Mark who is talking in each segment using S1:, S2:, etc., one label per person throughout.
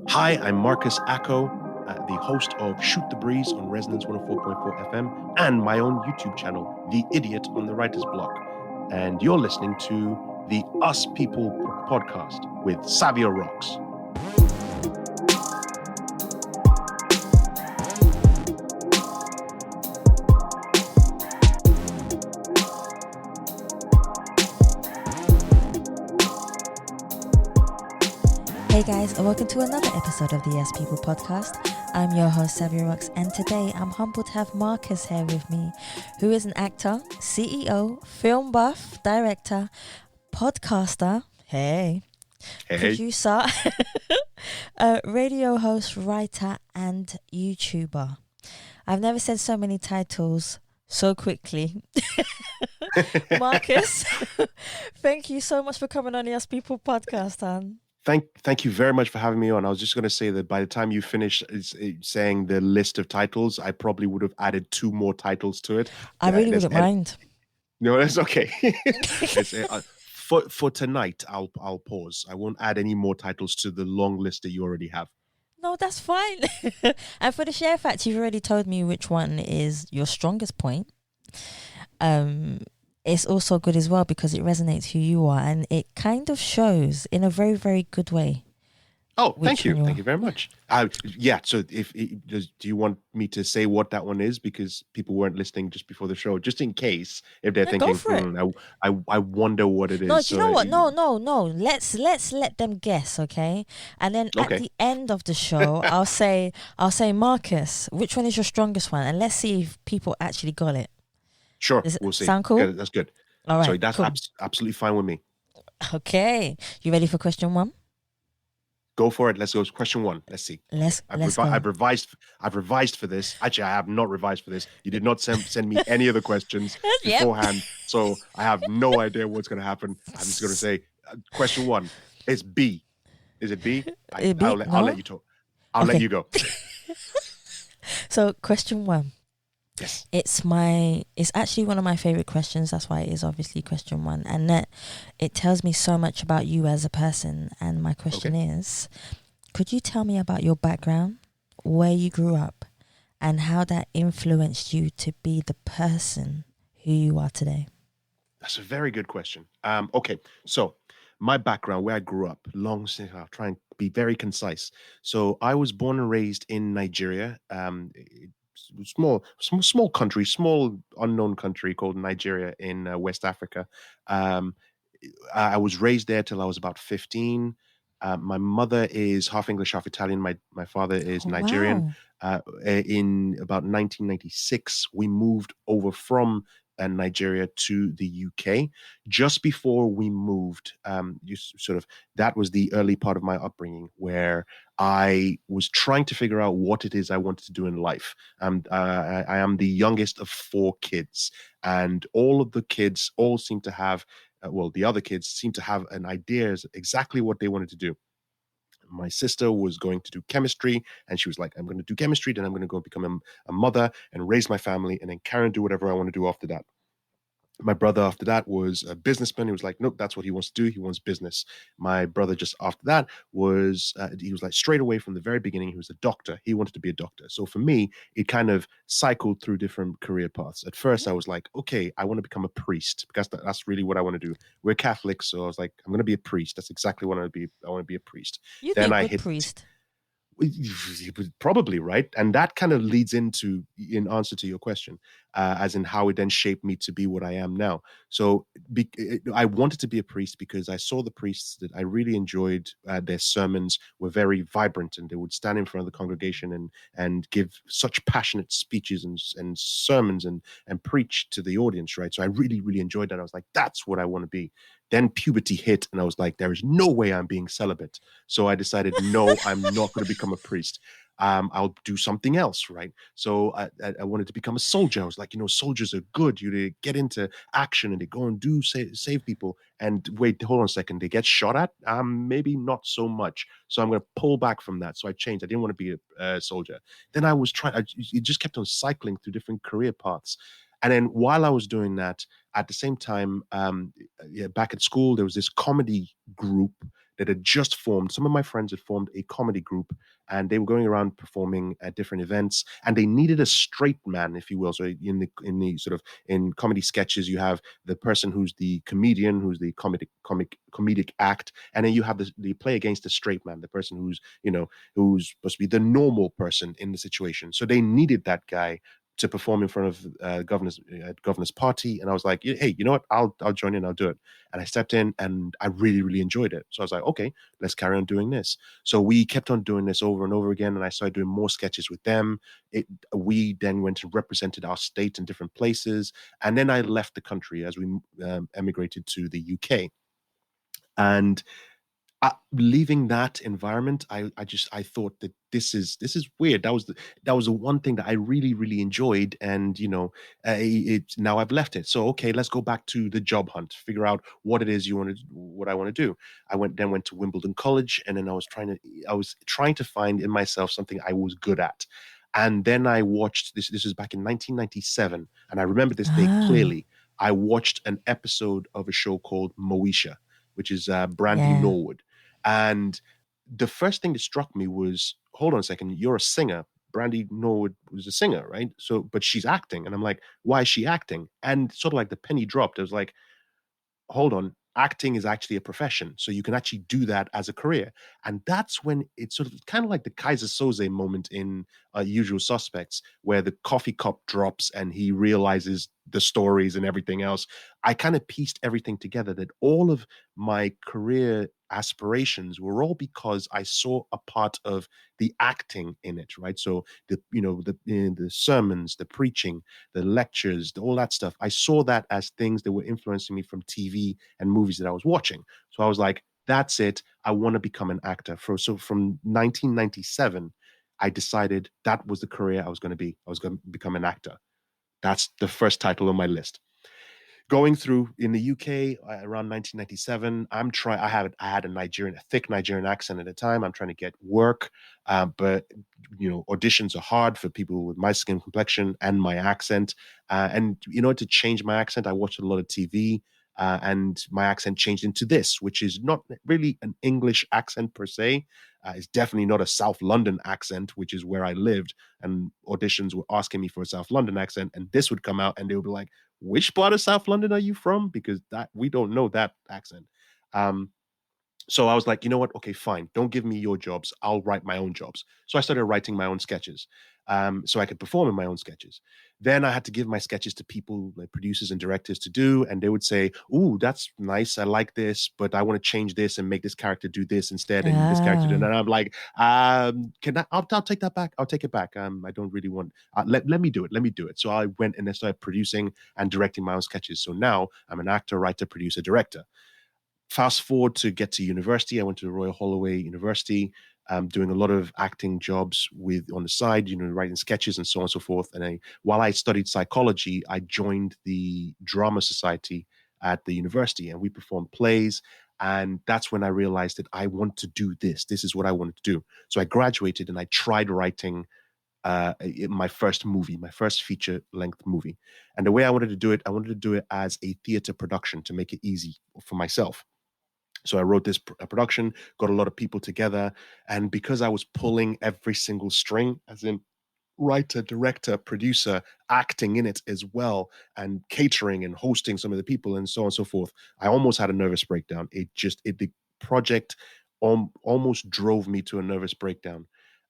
S1: Hi, I'm Marcus Acco, the host of Shoot the Breeze on Resonance 104.4 FM and my own YouTube channel, The Idiot on the Writer's Block. And you're listening to the Us People podcast with Savia Rocks.
S2: Hey guys, and welcome to another episode of the Yes People podcast. I'm your host, Savia Rocks, and today I'm humbled to have Marcus here with me, who is an actor, CEO, film buff, director, podcaster, producer, radio host, writer, and YouTuber. I've never said so many titles so quickly. Marcus, thank you so much for coming on the Yes People podcast, hon.
S1: Thank you very much for having me on. I was just going to say that by the time you finish saying the list of titles, I probably would have added 2 more titles to it.
S2: I really wouldn't mind.
S1: No, that's okay. For tonight, I'll pause. I won't add any more titles to the long list that you already have.
S2: No, that's fine. And for the sheer fact, you've already told me which one is your strongest point. It's also good as well because it resonates who you are, and it kind of shows in a very, very good way.
S1: Oh, thank you. Thank you very much. Yeah. So do you want me to say what that one is? Because people weren't listening just before the show, just in case if they're thinking, I wonder what it is.
S2: No, do you know what? No. Let's let them guess, okay? And then at the end of the show, I'll say, Marcus, which one is your strongest one? And let's see if people actually got it.
S1: Sure, we'll see.
S2: Sound cool?
S1: That's good.
S2: All right.
S1: Sorry, that's
S2: cool.
S1: Absolutely fine with me.
S2: Okay. You ready for question 1?
S1: Go for it. Let's go. Question 1. Let's see. I've revised for this. Actually, I have not revised for this. You did not send me any of the questions beforehand, so I have no idea what's going to happen. I'm just going to say, question 1 is B. Is it B? I'll let you talk. I'll let you go.
S2: So, question 1.
S1: Yes.
S2: It's actually one of my favorite questions. That's why it is obviously question 1. And that it tells me so much about you as a person. And my question is, could you tell me about your background, where you grew up, and how that influenced you to be the person who you are today?
S1: That's a very good question. Okay. So my background, where I grew up, I'll try and be very concise. So I was born and raised in Nigeria. Small country, small unknown country called Nigeria in West Africa. I was raised there till I was about 15. My mother is half English, half Italian. My father is Nigerian. Wow. In about 1996, we moved over from Nigeria to the UK. Just before we moved, that was the early part of my upbringing where I was trying to figure out what it is I wanted to do in life. I am the youngest of 4 kids, and all of the kids seem to have, the other kids seem to have an idea as exactly what they wanted to do. My sister was going to do chemistry, and she was like, I'm going to do chemistry, then I'm going to go become a mother and raise my family, and then Karen do whatever I want to do after that. My brother after that was a businessman. He was like, nope, that's what he wants to do. He wants business. My brother just after that was, he was like straight away from the very beginning, he was a doctor. He wanted to be a doctor. So for me, it kind of cycled through different career paths. At first I was like, okay, I want to become a priest because that's really what I want to do. We're Catholics. So I was like, I'm going to be a priest. That's exactly what I want to be. I want to be a priest.
S2: You then think good priest?
S1: Probably, right? And that kind of leads into, in answer to your question, as in how it then shaped me to be what I am now. So I wanted to be a priest because I saw the priests that I really enjoyed. Their sermons were very vibrant, and they would stand in front of the congregation and give such passionate speeches and sermons and preach to the audience, right? So I really, really enjoyed that. I was like, that's what I want to be. Then puberty hit, and I was like, there is no way I'm being celibate. So I decided, no, I'm not going to become a priest. I'll do something else, right? So I wanted to become a soldier. I was like, soldiers are good. You get into action and they go and save people. And wait, hold on a second. They get shot at? Maybe not so much. So I'm going to pull back from that. So I changed. I didn't want to be a soldier. Then I was it just kept on cycling through different career paths. And then while I was doing that, at the same time, back at school, there was this comedy group that had just formed. Some of my friends had formed a comedy group, and they were going around performing at different events, and they needed a straight man, if you will. So in the sort of in comedy sketches, you have the person who's the comedian, who's the comedic act, and then you have the play against the straight man, the person who's supposed to be the normal person in the situation. So they needed that guy to perform in front of governor's party, and I was like, hey, you know what? I'll join in. I'll do it. And I stepped in, and I really really enjoyed it. So I was like, okay, let's carry on doing this. So we kept on doing this over and over again, and I started doing more sketches with them. We then went and represented our state in different places, and then I left the country as we emigrated to the UK. And leaving that environment, I thought that this is weird. That was the one thing that I really really enjoyed, and now I've left it. So okay, let's go back to the job hunt, figure out what it is what I want to do. I went to Wimbledon College, and then I was trying to find in myself something I was good at. And then I watched this. This was back in 1997, and I remember this day
S2: Ah,
S1: clearly. I watched an episode of a show called Moesha, which is Brandy
S2: yeah.
S1: Norwood. And the first thing that struck me was, hold on a second, you're a singer. Brandy Norwood was a singer, right? So, but she's acting. And I'm like, why is she acting? And sort of like the penny dropped. I was like, hold on, acting is actually a profession. So you can actually do that as a career. And that's when it's sort of kind of like the Kaiser Soze moment in Usual Suspects, where the coffee cup drops and he realizes the stories and everything else. I kind of pieced everything together that all of my career aspirations were all because I saw a part of the acting in it, right? So the sermons, the preaching, the lectures, all that stuff. I saw that as things that were influencing me from TV and movies that I was watching. So I was like, that's it. I want to become an actor. So from 1997, I decided that was the career I was going to be. I was going to become an actor. That's the first title on my list. Going through in the UK around 1997, I had a thick Nigerian accent at the time. I'm trying to get work, but auditions are hard for people with my skin complexion and my accent. And to change my accent, I watched a lot of TV. And my accent changed into this, which is not really an English accent per se. It's definitely not a South London accent, which is where I lived. And auditions were asking me for a South London accent, and this would come out, and they would be like, which part of South London are you from? Because that we don't know that accent. Um, so I was like, you know what? Okay, fine. Don't give me your jobs. I'll write my own jobs. So I started writing my own sketches, so I could perform in my own sketches. Then I had to give my sketches to people, like producers and directors, to do, and they would say, "Ooh, that's nice. I like this, but I want to change this and make this character do this instead, and this character." And
S2: Ah,
S1: I'm like, "Can I? I'll take that back. I'll take it back. I don't really want. Let me do it. Let me do it." So I went and I started producing and directing my own sketches. So now I'm an actor, writer, producer, director. Fast forward to get to university. I went to the Royal Holloway University, doing a lot of acting jobs with on the side, writing sketches and so on and so forth. And while I studied psychology, I joined the drama society at the university, and we performed plays. And that's when I realized that I want to do this. This is what I wanted to do. So I graduated and I tried writing my first movie, my first feature length movie. And the way I wanted to do it, I wanted to do it as a theater production to make it easy for myself. So I wrote this production, got a lot of people together, and because I was pulling every single string, as in writer, director, producer, acting in it as well, and catering and hosting some of the people, and so on and so forth, I almost had a nervous breakdown. The project almost drove me to a nervous breakdown,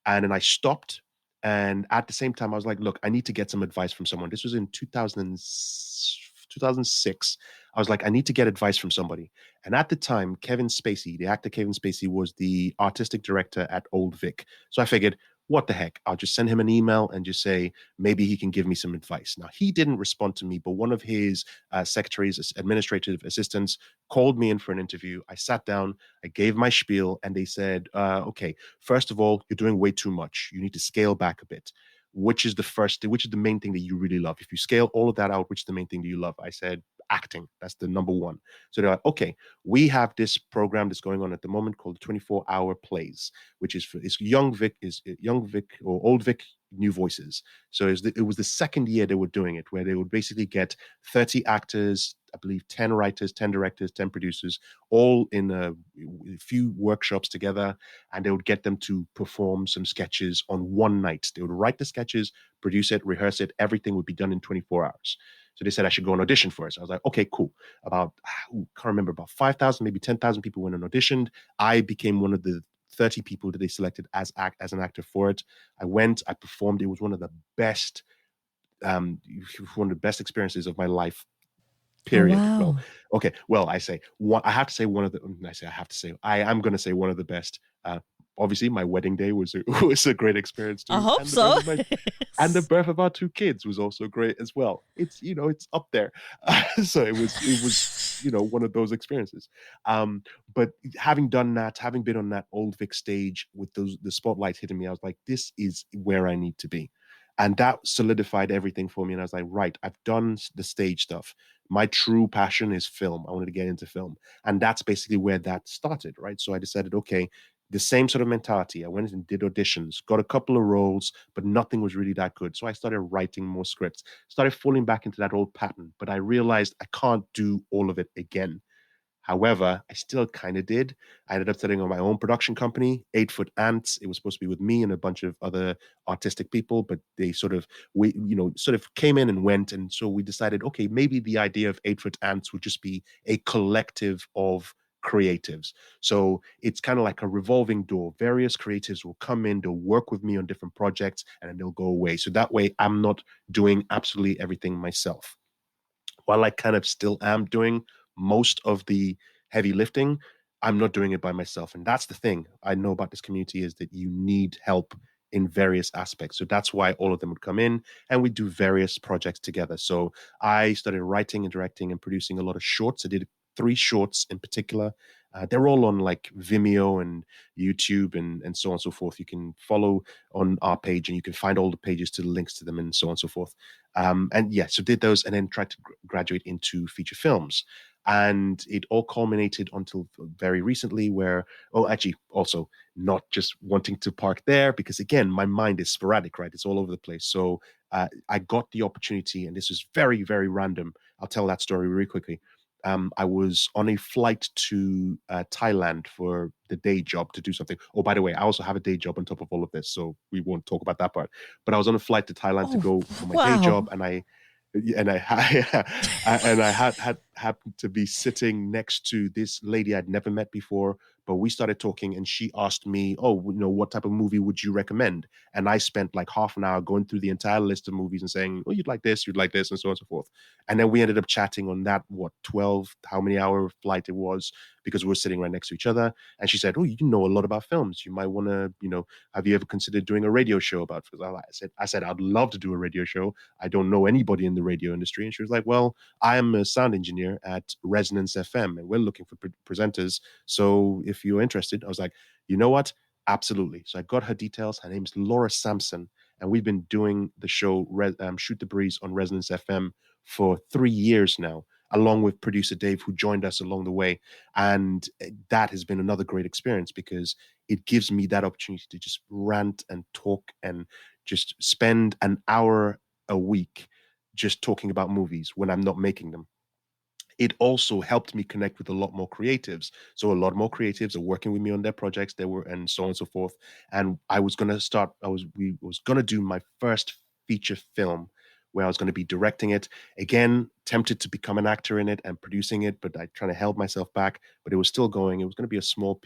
S1: and then I stopped. And at the same time, I was like, "Look, I need to get some advice from someone." This was in 2006. I was like, "I need to get advice from somebody." And at the time, Kevin Spacey, the actor Kevin Spacey, was the artistic director at Old Vic. So I figured, what the heck? I'll just send him an email and just say, maybe he can give me some advice. Now, he didn't respond to me, but one of his secretaries, administrative assistants, called me in for an interview. I sat down, I gave my spiel, and they said, okay, first of all, you're doing way too much. You need to scale back a bit. Which is the main thing that you really love? If you scale all of that out, which is the main thing that you love? I said, acting. That's the number one. So they're like, okay, we have this program that's going on at the moment called the 24-hour plays, which is for young Vic or old Vic new voices. So it was the second year they were doing it, where they would basically get 30 actors, I believe, 10 writers, 10 directors, 10 producers, all in a few workshops together. And they would get them to perform some sketches on one night. They would write the sketches, produce it, rehearse it. Everything would be done in 24 hours. So they said I should go and audition for it. So I was like, okay, cool. About, can't remember, about 5,000, maybe 10,000 people went and auditioned. I became one of the 30 people that they selected as an actor for it. I went, I performed. It was um, one of the best experiences of my life.
S2: Oh
S1: Period. Well,
S2: wow.
S1: okay. Well, I say one. I have to say one of the. I say I have to say I am going to say one of the best. Obviously, my wedding day was was a great experience
S2: I
S1: too,
S2: hope so.
S1: and the birth of our two kids was also great as well. It's it's up there. So it was one of those experiences. But having done that, having been on that old Vic stage with the spotlight hitting me, I was like, this is where I need to be. And that solidified everything for me. And I was like, right, I've done the stage stuff. My true passion is film. I wanted to get into film. And that's basically where that started, right? So I decided, okay, the same sort of mentality. I went and did auditions, got a couple of roles, but nothing was really that good. So I started writing more scripts, started falling back into that old pattern. But I realized I can't do all of it again. However, I still kind of did. I ended up setting up my own production company, 8 Foot Ants. It was supposed to be with me and a bunch of other artistic people, but they sort of came in and went. And so we decided, okay, maybe the idea of 8 Foot Ants would just be a collective of creatives. So it's kind of like a revolving door. Various creatives will come in, they'll work with me on different projects, and then they'll go away. So that way I'm not doing absolutely everything myself, while I kind of still am doing most of the heavy lifting, I'm not doing it by myself. And that's the thing I know about this community, is that you need help in various aspects. So that's why all of them would come in and we do various projects together. So I started writing and directing and producing a lot of shorts. I did 3 shorts in particular. They're all on like Vimeo and YouTube and so on and so forth. You can follow on our page and you can find all the pages to the links to them and so on and so forth. And yeah, so did those and then tried to graduate into feature films. And it all culminated until very recently, where, oh, actually, also not just wanting to park there, because again, my mind is sporadic, right? It's all over the place. So I got the opportunity, and this was very, very random. I'll tell that story really quickly. I was on a flight to Thailand for the day job to do something. Oh, by the way, I also have a day job on top of all of this, so we won't talk about that part. But I was on a flight to Thailand to
S2: Oh
S1: go for my day
S2: wow.
S1: job, and I had happened to be sitting next to this lady I'd never met before, but we started talking, and she asked me, "Oh, what type of movie would you recommend?" And I spent like half an hour going through the entire list of movies and saying, "Oh, you'd like this," and so on and so forth. And then we ended up chatting on that 12, how many hour flight it was, because we were sitting right next to each other. And she said, "Oh, you know a lot about films. You might want to, have you ever considered doing a radio show about films?" I said, "I'd love to do a radio show. I don't know anybody in the radio industry." And she was like, "Well, I am a sound engineer at Resonance FM, and we're looking for presenters. So if you're interested," I was like, "You know what? Absolutely." So I got her details. Her name's Laura Sampson, and we've been doing the show Shoot the Breeze on Resonance FM for 3 years now, along with producer Dave, who joined us along the way. And that has been another great experience, because it gives me that opportunity to just rant and talk and just spend an hour a week just talking about movies when I'm not making them. It also helped me connect with a lot more creatives. So a lot more creatives are working with me on their projects. They were, and so on and so forth. And I was gonna start. We was gonna do my first feature film, where I was going to be directing it. Again, tempted to become an actor in it and producing it, but I kind of held myself back. But it was still going. It was going to be a small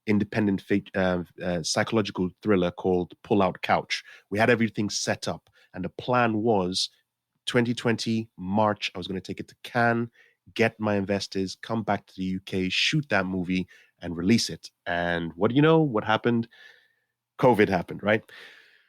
S1: independent psychological thriller called Pull Out Couch. We had everything set up, and the plan was 2020 March. I was going to take it to Cannes, get my investors, come back to the UK, shoot that movie, and release it. And what do you know? What happened? COVID happened, right?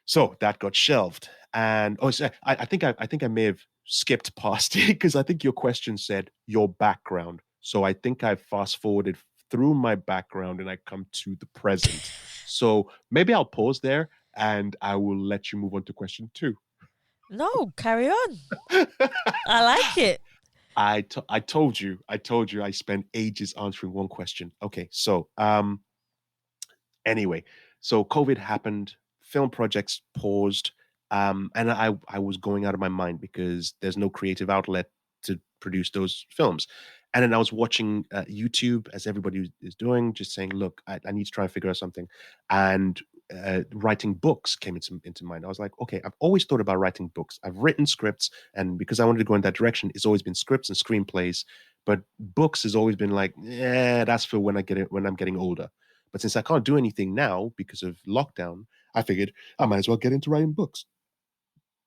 S1: So that got shelved. And so I think I may have skipped past it, because I think your question said your background. So I think I fast forwarded through my background and I come to the present. So maybe I'll pause there and I will let you move on to question two.
S2: No, carry on. I like it.
S1: I told you I spent ages answering one question. Okay, so anyway, so COVID happened, film projects paused, and I was going out of my mind, because there's no creative outlet to produce those films. And then I was watching YouTube, as everybody is doing, just saying, look, I need to try and figure out something. And writing books came into mind. I was like, okay, I've always thought about writing books. I've written scripts, and because I wanted to go in that direction, it's always been scripts and screenplays. But books has always been like, yeah, that's for when I get it when I'm getting older. But since I can't do anything now because of lockdown, I figured I might as well get into writing books.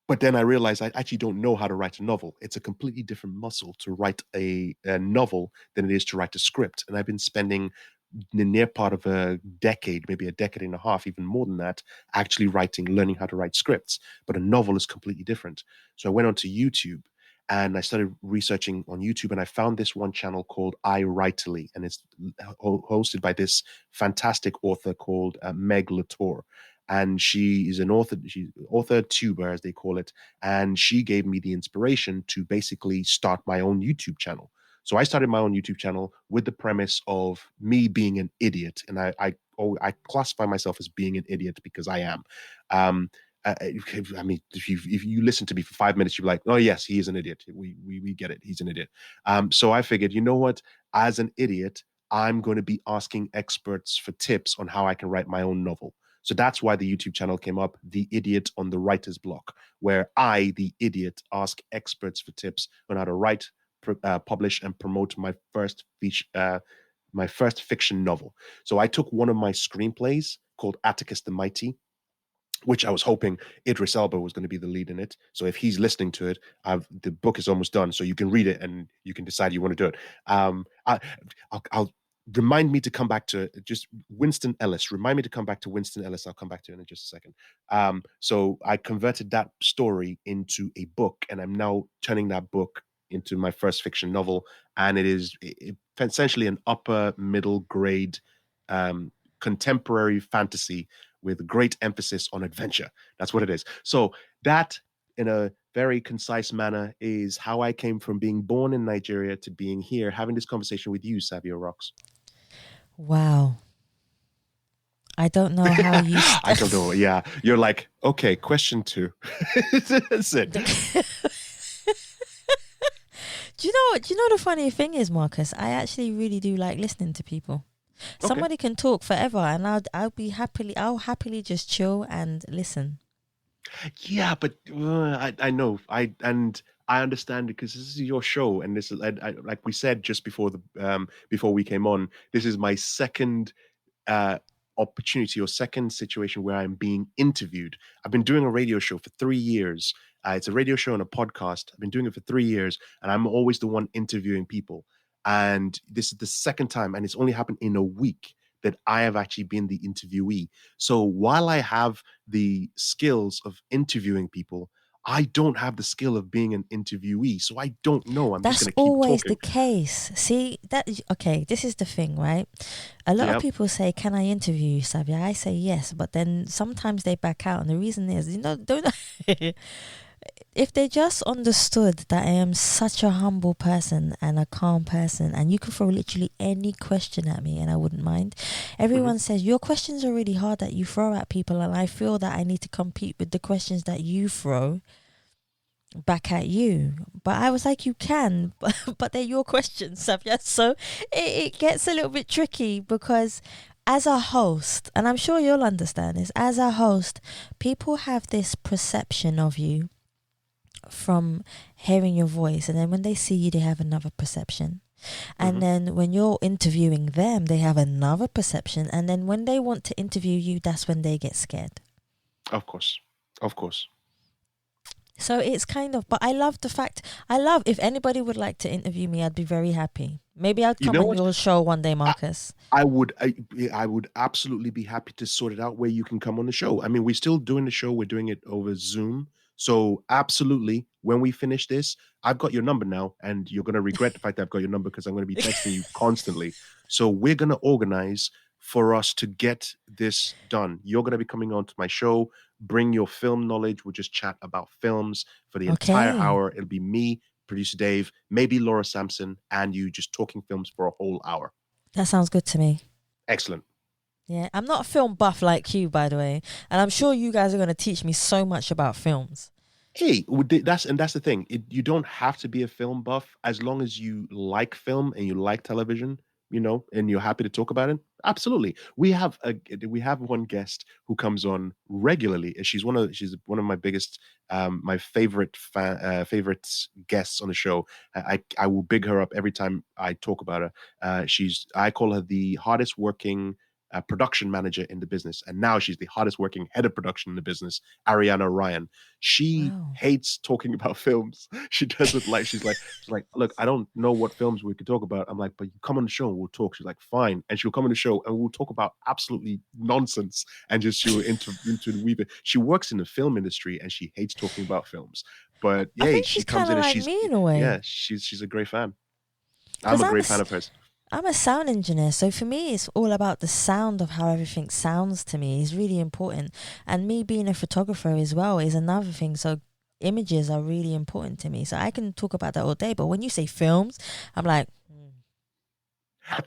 S1: But then I realized I actually don't know how to write a novel. It's a completely different muscle to write a novel than it is to write a script. And I've been spending the near part of a decade, maybe a decade and a half, even more than that, actually writing, learning how to write scripts. But a novel is completely different. So I went onto YouTube and I started researching on YouTube, and I found this one channel called I Writely, and it's hosted by this fantastic author called Meg Latour. And she is an author, she's author tuber, as they call it. And she gave me the inspiration to basically start my own YouTube channel. So I started my own YouTube channel with the premise of me being an idiot, and I classify myself as being an idiot because I am. Um, I mean, if you listen to me for 5 minutes, you're like, oh yes, he is an idiot. We get it. He's an idiot. So I figured, you know what? As an idiot, I'm going to be asking experts for tips on how I can write my own novel. So that's why the YouTube channel came up, The Idiot on the Writer's Block, where I, the idiot, ask experts for tips on how to write, publish, and promote my first fiction novel. So I took one of my screenplays called Atticus the Mighty, which I was hoping Idris Elba was going to be the lead in it. So if he's listening to it, the book is almost done, so you can read it and you can decide you want to do it. I'll remind me to come back to just Winston Ellis. Remind me to come back to Winston Ellis. I'll come back to it in just a second. So I converted that story into a book, and I'm now turning that book into my first fiction novel, and it is essentially an upper middle grade contemporary fantasy with great emphasis on adventure. That's what it is. So that, in a very concise manner, is how I came from being born in Nigeria to being here, having this conversation with you, Savia Rocks.
S2: Wow. I don't know how you.
S1: I don't know. Yeah, you're like, okay, question two. That's it.
S2: Do you know what? Do you know the funny thing is, Marcus? I actually really do like listening to people.
S1: Okay.
S2: Somebody can talk forever, and I'll happily just chill and listen.
S1: Yeah, but I know I understand because this is your show, and this is like we said just before we came on. This is my second uh, opportunity or second situation where I'm being interviewed. I've been doing a radio show for 3 years. It's a radio show and a podcast. I've been doing it for 3 years, and I'm always the one interviewing people. And this is the second time, and it's only happened in a week that I have actually been the interviewee. So while I have the skills of interviewing people, I don't have the skill of being an interviewee. So I don't know. I'm just
S2: That's
S1: going to keep
S2: always
S1: talking.
S2: the case. See that? Okay, this is the thing, right? A lot of
S1: Yep.
S2: people say, "Can I interview you, Savia?" I say yes, but then sometimes they back out, and the reason is, don't. If they just understood that I am such a humble person and a calm person, and you can throw literally any question at me and I wouldn't mind.
S1: Hmm.
S2: Everyone says your questions are really hard that you throw at people, and I feel that I need to compete with the questions that you throw back at you. But I was like, you can, but they're your questions, Savia. So it gets a little bit tricky because as a host, and I'm sure you'll understand this, as a host, people have this perception of you from hearing your voice, and then when they see you they have another perception, and
S1: Hmm.
S2: then when you're interviewing them they have another perception, and then when they want to interview you, that's when they get scared.
S1: Of course. Of course.
S2: So it's kind of, but I love the fact, I love, if anybody would like to interview me, I'd be very happy. Maybe I'd
S1: You
S2: come
S1: know
S2: on
S1: what?
S2: your show one day, Marcus.
S1: I would absolutely be happy to sort it out where you can come on the show. I mean, we're still doing the show. We're doing it over Zoom. So absolutely, when we finish this, I've got your number now, and you're going to regret the fact that I've got your number because I'm going to be texting you constantly. So we're going to organize for us to get this done. You're going to be coming on to my show. Bring your film knowledge. We'll just chat about films for the entire
S2: Okay,
S1: hour. It'll be me, producer Dave, maybe Laura Sampson, and you just talking films for a whole hour.
S2: that sounds good to me.
S1: Excellent.
S2: Yeah, I'm not a film buff like you, by the way, and I'm sure you guys are going to teach me so much about films.
S1: Hey, that's the thing. You don't have to be a film buff as long as you like film and you like television, and you're happy to talk about it. Absolutely. We have one guest who comes on regularly. She's one of my biggest, my favorite guests on the show. I will big her up every time I talk about her. I call her the hardest working production manager in the business, and now she's the hardest working head of production in the business, Ariana Ryan. She
S2: Wow.
S1: hates talking about films. She doesn't like. She's like, look, I don't know what films we could talk about. I'm like, but you come on the show and we'll talk. She's like, fine, and she'll come on the show and we'll talk about absolutely nonsense and just she'll interweave it. She works in the film industry and she hates talking about films. But
S2: I
S1: yay,
S2: think
S1: she
S2: she's
S1: comes
S2: kind
S1: in
S2: of
S1: and
S2: like me in a way,
S1: she's a great fan. I'm
S2: because
S1: a great fan of hers.
S2: I'm a sound engineer, so for me, it's all about the sound of how everything sounds to me is really important. And me being a photographer as well is another thing. So images are really important to me. So I can talk about that all day. But when you say films, I'm like,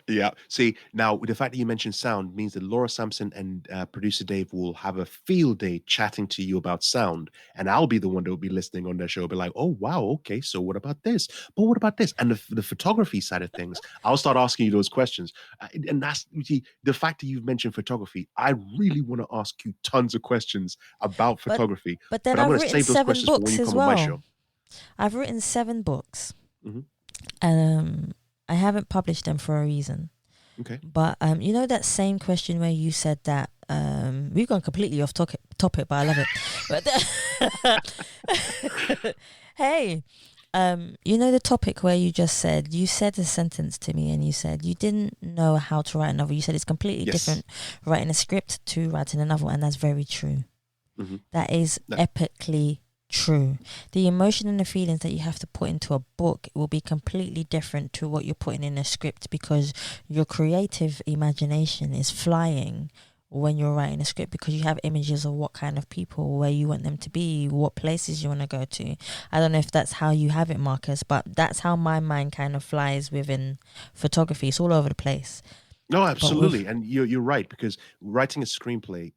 S1: Yeah. See, now the fact that you mentioned sound means that Laura Sampson and producer Dave will have a field day chatting to you about sound, and I'll be the one that will be listening on their show, be like, "Oh, wow, okay, so what about this? But what about this?" And the photography side of things, I'll start asking you those questions. And that's the fact that you've mentioned photography. I really want to ask you tons of questions about
S2: but
S1: photography,
S2: but then
S1: but I'm
S2: I've
S1: going to
S2: written
S1: save those
S2: 7
S1: questions for when
S2: books
S1: you
S2: as
S1: come on my
S2: well.
S1: show.
S2: I've written 7 books.
S1: Hmm.
S2: I haven't published them for a reason.
S1: Okay.
S2: But you know that same question where you said that we've gone completely off topic, but I love it. But hey, you know the topic where you said a sentence to me and you said you didn't know how to write a novel. You said it's completely
S1: Yes.
S2: different writing a script to writing a novel, and that's very true.
S1: Hmm.
S2: That is epically true. The emotion and the feelings that you have to put into a book will be completely different to what you're putting in a script, because your creative imagination is flying when you're writing a script, because you have images of what kind of people, where you want them to be, what places you want to go to. I don't know if that's how you have it, Marcus, but that's how my mind kind of flies within photography. It's all over the place.
S1: No,
S2: But with
S1: absolutely, and you're right, because writing a screenplay,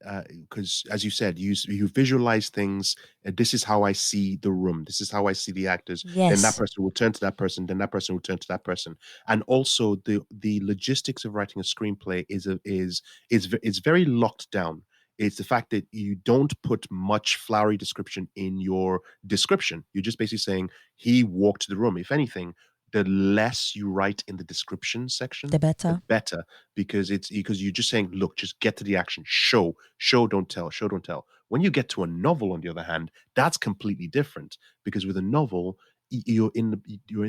S1: because as you said, you visualize things. This is how I see the room. This is how I see the actors. Then that
S2: yes,
S1: person will turn to that person. Then that person will turn to that person. And also the logistics of writing a screenplay is very locked down. It's the fact that you don't put much flowery description in your description. You're just basically saying he walked to the room. If anything, the less you write in the description section,
S2: the
S1: the
S2: better.
S1: better, because you're just saying, look, just get to the action. Show, don't tell. Show, don't tell. When you get to a novel, on the other hand, that's completely different, because with a novel, you're in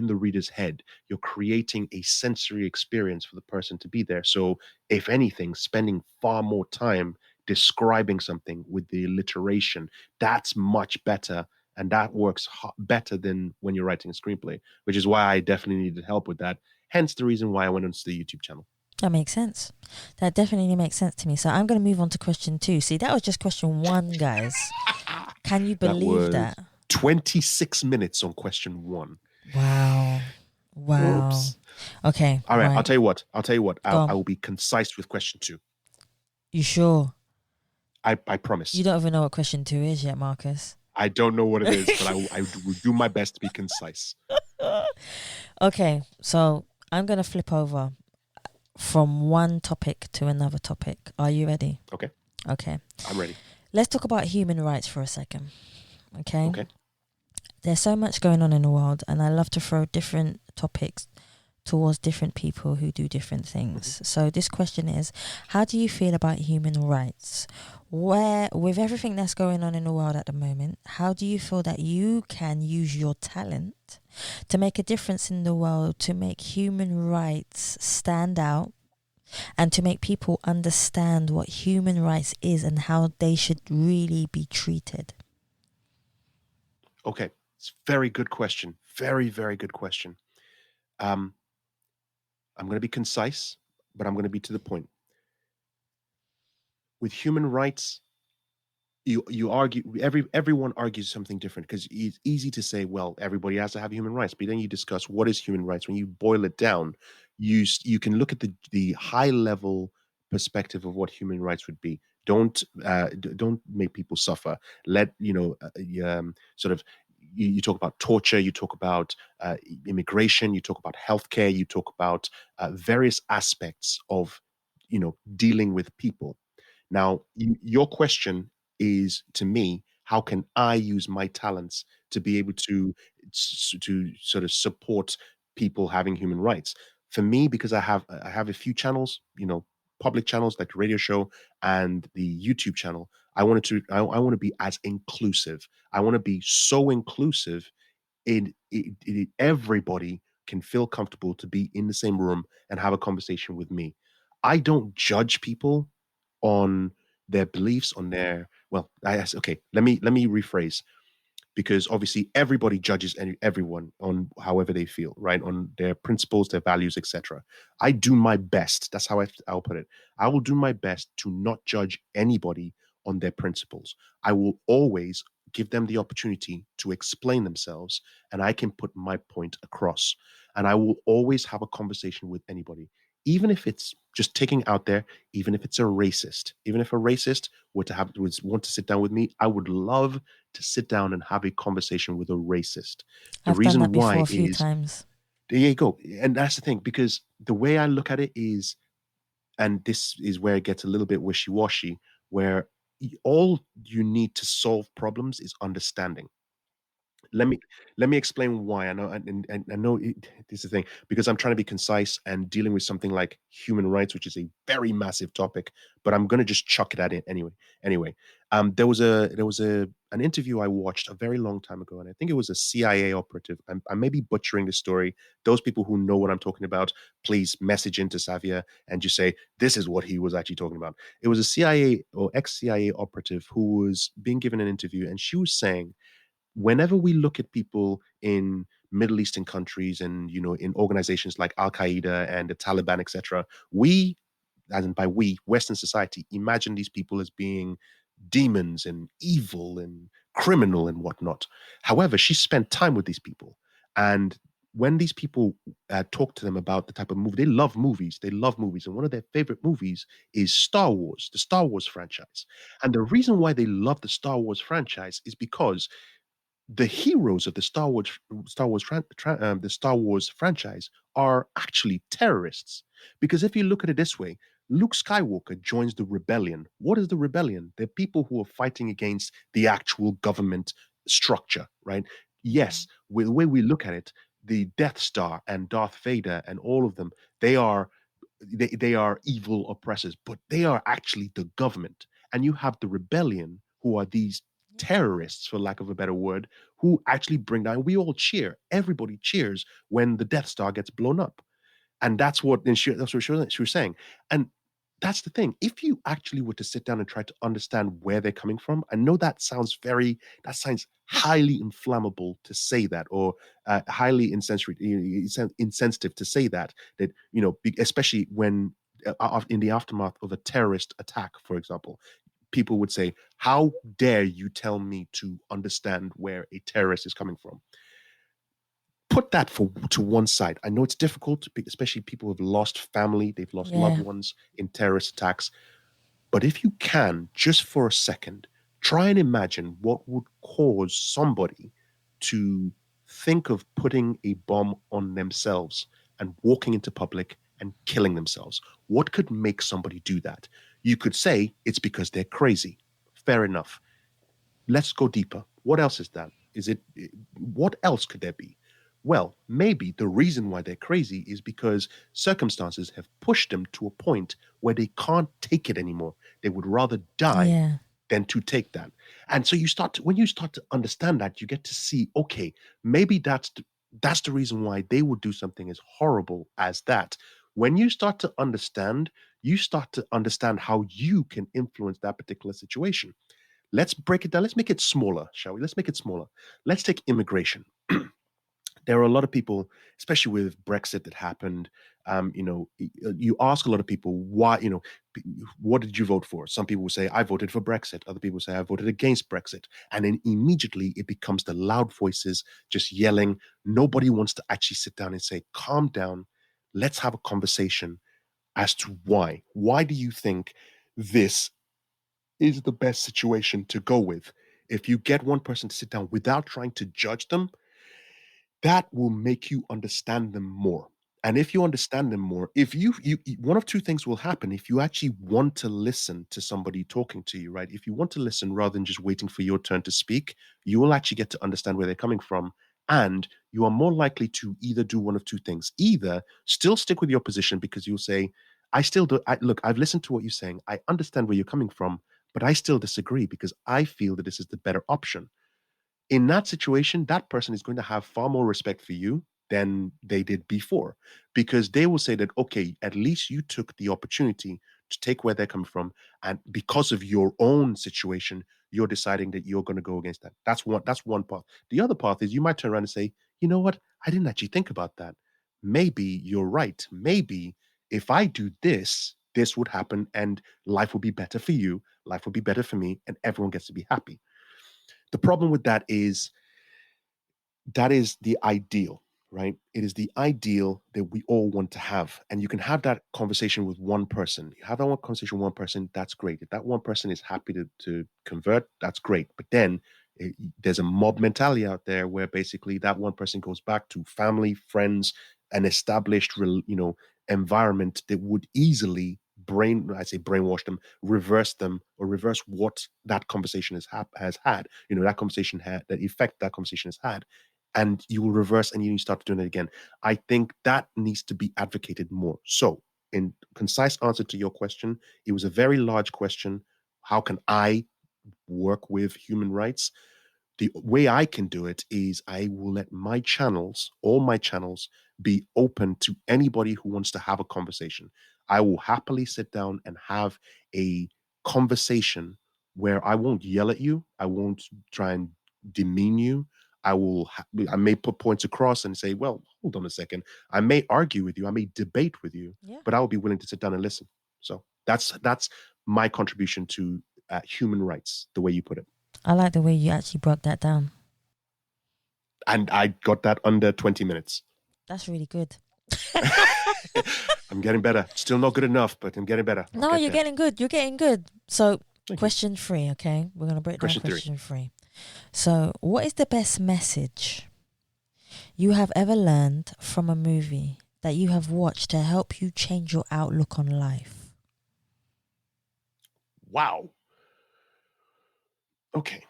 S1: the reader's head. You're creating a sensory experience for the person to be there. So, if anything, spending far more time describing something with the alliteration, that's much better, and that works better than when you're writing a screenplay, which is why I definitely needed help with that. Hence the reason why I went onto the YouTube channel.
S2: That makes sense. That definitely makes sense to me. So I'm going to move on to question 2. See, that was just question 1, guys. Can you
S1: That
S2: believe
S1: was
S2: that?
S1: 26 minutes on question one.
S2: Wow. Wow.
S1: Oops.
S2: Okay,
S1: All right, I'll
S2: right.
S1: tell you what. I'll tell you what.
S2: Go
S1: I
S2: on.
S1: will be concise with question two.
S2: You sure?
S1: I
S2: You
S1: promise.
S2: don't even know what question 2 is yet, Marcus.
S1: I don't know what it is, but I will do my best to be concise.
S2: Okay, so I'm going to flip over from one topic to another topic. Are you ready?
S1: Okay,
S2: Okay.
S1: I'm ready.
S2: Let's talk about human rights for a second. Okay.
S1: Okay.
S2: There's so much going on in the world, and I love to throw different topics towards different people who do different
S1: Hmm.
S2: things. So this question is, how do you feel about human rights? Where, with everything that's going on in the world at the moment, how do you feel that you can use your talent to make a difference in the world, to make human rights stand out, and to make people understand what human rights is and how they should really be treated?
S1: Okay, it's a very good question. Very, very good question. Um, I'm going to be concise, but I'm going to be to the point. With human rights, you argue, everyone argues something different, because it's easy to say, well, everybody has to have human rights, but then you discuss what is human rights. When you boil it down, you can look at the high level perspective of what human rights would be. Don't make people suffer. Let sort of you talk about torture, you talk about immigration, you talk about healthcare, you talk about various aspects of dealing with people. Now, your question is to me, how can I use my talents to be able to sort of support people having human rights? For me, because I have a few channels, public channels like the radio show and the YouTube channel. I want to be as inclusive. I want to be so inclusive everybody can feel comfortable to be in the same room and have a conversation with me. I don't judge people on their beliefs, on their well. Okay. Let me rephrase, because obviously everybody judges everyone on however they feel, right? On their principles, their values, etc. I do my best. That's how I'll put it. I will do my best to not judge anybody on their principles. I will always give them the opportunity to explain themselves, and I can put my point across. And I will always have a conversation with anybody, even if it's just taking out there, even if it's a racist, even if a racist would want to sit down with me, I would love to sit down and have a conversation with a racist. The
S2: I've done that
S1: reason
S2: before
S1: why
S2: a few
S1: is
S2: times.
S1: there you go. And that's the thing, because the way I look at it is, and this is where it gets a little bit wishy washy, where all you need to solve problems is understanding. Let me explain why. I know, and I know this is the thing, because I'm trying to be concise and dealing with something like human rights, which is a very massive topic. But I'm going to just chuck it at it anyway. Anyway, there was a an interview I watched a very long time ago, and I think it was a CIA operative. I may be butchering the story. Those people who know what I'm talking about, please message into Savia and just say this is what he was actually talking about. It was a CIA or ex-CIA operative who was being given an interview, and she was saying, whenever we look at people in Middle Eastern countries and in organizations like Al Qaeda and the Taliban, etc., we, as in by we, Western society, imagine these people as being demons and evil and criminal and whatnot. However, she spent time with these people, and when these people talk to them about the type of movie they love, movies, they love movies, and one of their favorite movies is Star Wars, the Star Wars franchise. And the reason why they love the Star Wars franchise is because the heroes of the Star Wars franchise are actually terrorists. Because if you look at it this way, Luke Skywalker joins the rebellion. What is the rebellion? They're people who are fighting against the actual government structure, right? Yes, with the way we look at it, the Death Star and Darth Vader and all of them, they are they are evil oppressors, but they are actually the government. And you have the rebellion, who are these terrorists, for lack of a better word, who actually bring down. We all cheer. Everybody cheers when the Death Star gets blown up, and that's what she was saying. And that's the thing. If you actually were to sit down and try to understand where they're coming from, I know that sounds highly inflammable to say that, or highly insensitive to say that. Especially when in the aftermath of a terrorist attack, for example, people would say, "How dare you tell me to understand where a terrorist is coming from?" Put that to one side. I know it's difficult, especially people who've lost family, they've lost loved
S2: Yeah.
S1: ones in terrorist attacks. But if you can, just for a second, try and imagine what would cause somebody to think of putting a bomb on themselves and walking into public and killing themselves. What could make somebody do that? You could say it's because they're crazy. Fair enough. Let's go deeper. What else is that? What else could there be? Well, maybe the reason why they're crazy is because circumstances have pushed them to a point where they can't take it anymore. They would rather die
S2: Yeah.
S1: than to take that. And so when you start to understand that, you get to see, okay, maybe that's the reason why they would do something as horrible as that. When you start to understand, you start to understand how you can influence that particular situation. Let's break it down. Let's make it smaller, shall we? Let's make it smaller. Let's take immigration. There are a lot of people, especially with Brexit that happened. You ask a lot of people why, what did you vote for? Some people will say, I voted for Brexit. Other people say, I voted against Brexit. And then immediately it becomes the loud voices just yelling. Nobody wants to actually sit down and say, calm down. Let's have a conversation as to why. Why do you think this is the best situation to go with. If you get one person to sit down without trying to judge them, that will make you understand them more. And if you understand them more, if one of two things will happen if you actually want to listen to somebody talking to you, right? If you want to listen rather than just waiting for your turn to speak, you will actually get to understand where they're coming from. And you are more likely to either do one of two things. Either still stick with your position because you'll say, I still do. Look, I've listened to what you're saying. I understand where you're coming from, but I still disagree because I feel that this is the better option. In that situation, that person is going to have far more respect for you than they did before because they will say that, okay, at least you took the opportunity to take where they're coming from. And because of your own situation, you're deciding that you're going to go against that. That's one path. The other path is you might turn around and say, you know what? I didn't actually think about that. Maybe you're right. Maybe if I do this, this would happen and life will be better for you. Life will be better for me and everyone gets to be happy. The problem with that is the ideal, right? It is the ideal that we all want to have. And you can have that conversation with one person. You have that one conversation with one person, that's great. If that one person is happy to convert, that's great. But then there's a mob mentality out there where basically that one person goes back to family, friends, an established, environment that would easily brainwash them, reverse them, or reverse what that conversation has had. That conversation had that effect that conversation has had, and you will reverse and you start doing it again. I think that needs to be advocated more. So, in concise answer to your question, it was a very large question. How can I work with human rights? The way I can do it is I will let all my channels, be open to anybody who wants to have a conversation. I will happily sit down and have a conversation where I won't yell at you. I won't try and demean you. I may put points across and say, well, hold on a second. I may argue with you. I may debate with you,
S2: Yeah.
S1: but I will be willing to sit down and listen. So that's my contribution to human rights, the way you put it.
S2: I like the way you actually broke that down.
S1: And I got that under 20 minutes.
S2: That's really good.
S1: I'm getting better. Still not good enough, but I'm getting better. I'll
S2: No,
S1: get
S2: you're
S1: there.
S2: getting good. You're getting good. So,
S1: Thank you.
S2: question 3, okay? We're going to break down
S1: Question three.
S2: question 3. So, what is the best message you have ever learned from a movie that you have watched to help you change your outlook on life?
S1: Wow. Okay.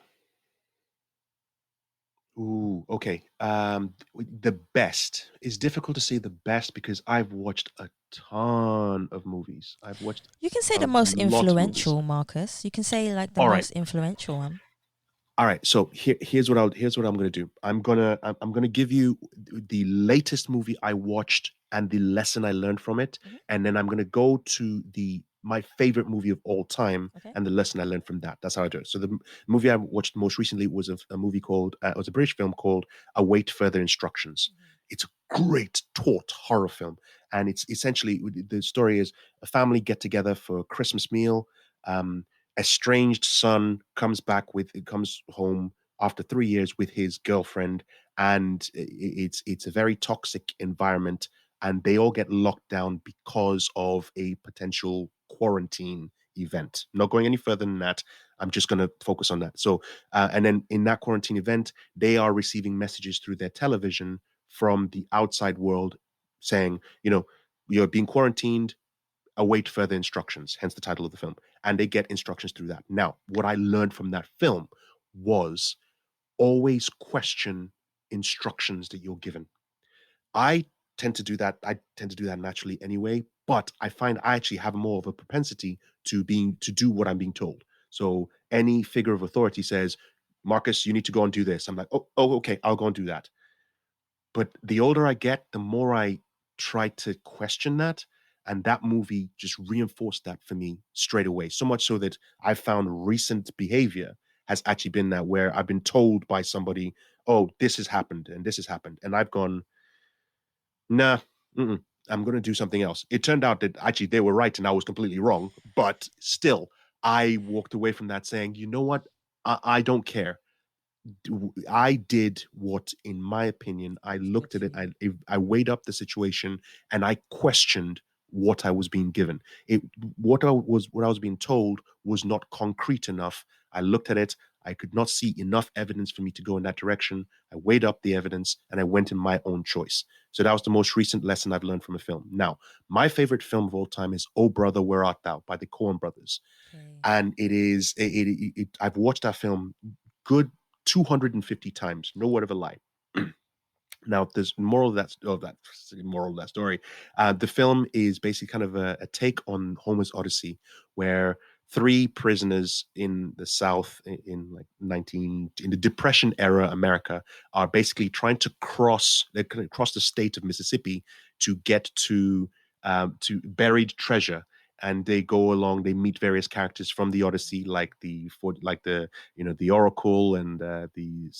S1: Ooh, okay. The best is difficult to say the best because I've watched a ton of movies. I've watched
S2: You can say
S1: a
S2: the most
S1: lot of movies.
S2: influential, Marcus. You can say like the
S1: All right.
S2: most influential one.
S1: All right, so here's what I'm gonna do. I'm gonna give you the latest movie I watched and the lesson I learned from it,
S2: Mhm.
S1: and then I'm gonna go to the my favorite movie of all time
S2: Okay.
S1: and the lesson I learned from that. That's how I do it. So the movie I watched most recently was a movie called it was a British film called Await Further Instructions. It's a great taut horror film, and it's essentially the story is a family get together for a Christmas meal. Um, Estranged son comes home after 3 years with his girlfriend, and it's a very toxic environment, and they all get locked down because of a potential quarantine event. Not going any further than that. I'm just going to focus on that. So, and then in that quarantine event, they are receiving messages through their television from the outside world saying, you're being quarantined, await further instructions, hence the title of the film. And they get instructions through that. Now, what I learned from that film was always question instructions that you're given. I tend to do that. I tend to do that naturally anyway, but I find I actually have more of a propensity to do what I'm being told. So any figure of authority says, Marcus, you need to go and do this. I'm like, oh, okay, I'll go and do that. But the older I get, the more I try to question that. And that movie just reinforced that for me straight away. So much so that I found recent behavior has actually been that where I've been told by somebody, oh, this has happened and this has happened. And I've gone, nah, I'm going to do something else. It turned out that actually they were right and I was completely wrong. But still, I walked away from that saying, you know what? I don't care. I did what, in my opinion, I
S2: It's good
S1: looked at
S2: for
S1: it,
S2: you.
S1: I weighed up the situation, and I questioned what I was being given. It what I was being told was not concrete enough. I looked at it. I could not see enough evidence for me to go in that direction. I weighed up the evidence and I went in my own choice. So that was the most recent lesson I've learned from a film. Now, my favorite film of all time is Oh Brother, Where Art Thou by the Coen brothers.
S2: Okay.
S1: And I've watched that film good 250 times. No word of a lie. Now, there's moral of that story. The film is basically kind of a take on Homer's Odyssey, where three prisoners in the South in like 19 in the Depression era America are basically trying to cross the state of Mississippi to get to buried treasure. And they go along. They meet various characters from the Odyssey, like the the Oracle and the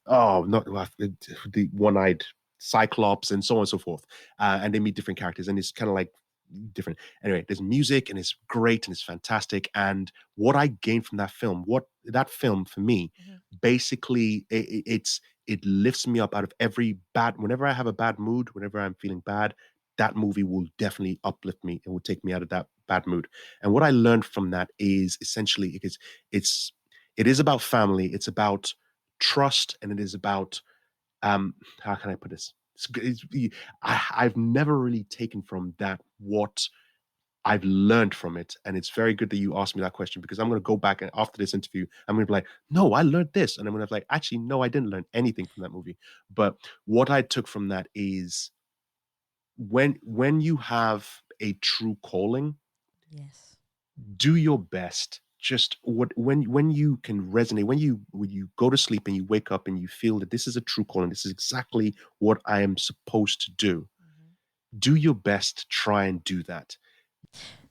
S1: oh not the one-eyed Cyclops and so on and so forth. And they meet different characters, and it's kind of like different. Anyway, there's music, and it's great, and it's fantastic. And what I gained from that film for me,
S2: Mhm.
S1: basically, it lifts me up out of every bad. Whenever I have a bad mood, whenever I'm feeling bad, that movie will definitely uplift me and will take me out of that bad mood. And what I learned from that is essentially because it's it is about family, it's about trust, and it is about how can I put this? I've never really taken from that what I've learned from it, and it's very good that you asked me that question because I'm going to go back and after this interview, I'm going to be like, no, I learned this, and I'm going to be like, actually, no, I didn't learn anything from that movie. But what I took from that is when you have a true calling,
S2: Yes.
S1: do your best. Just when you can resonate, when you go to sleep and you wake up and you feel that this is a true calling, this is exactly what I am supposed to do.
S2: Mhm.
S1: Do your best to try and do that.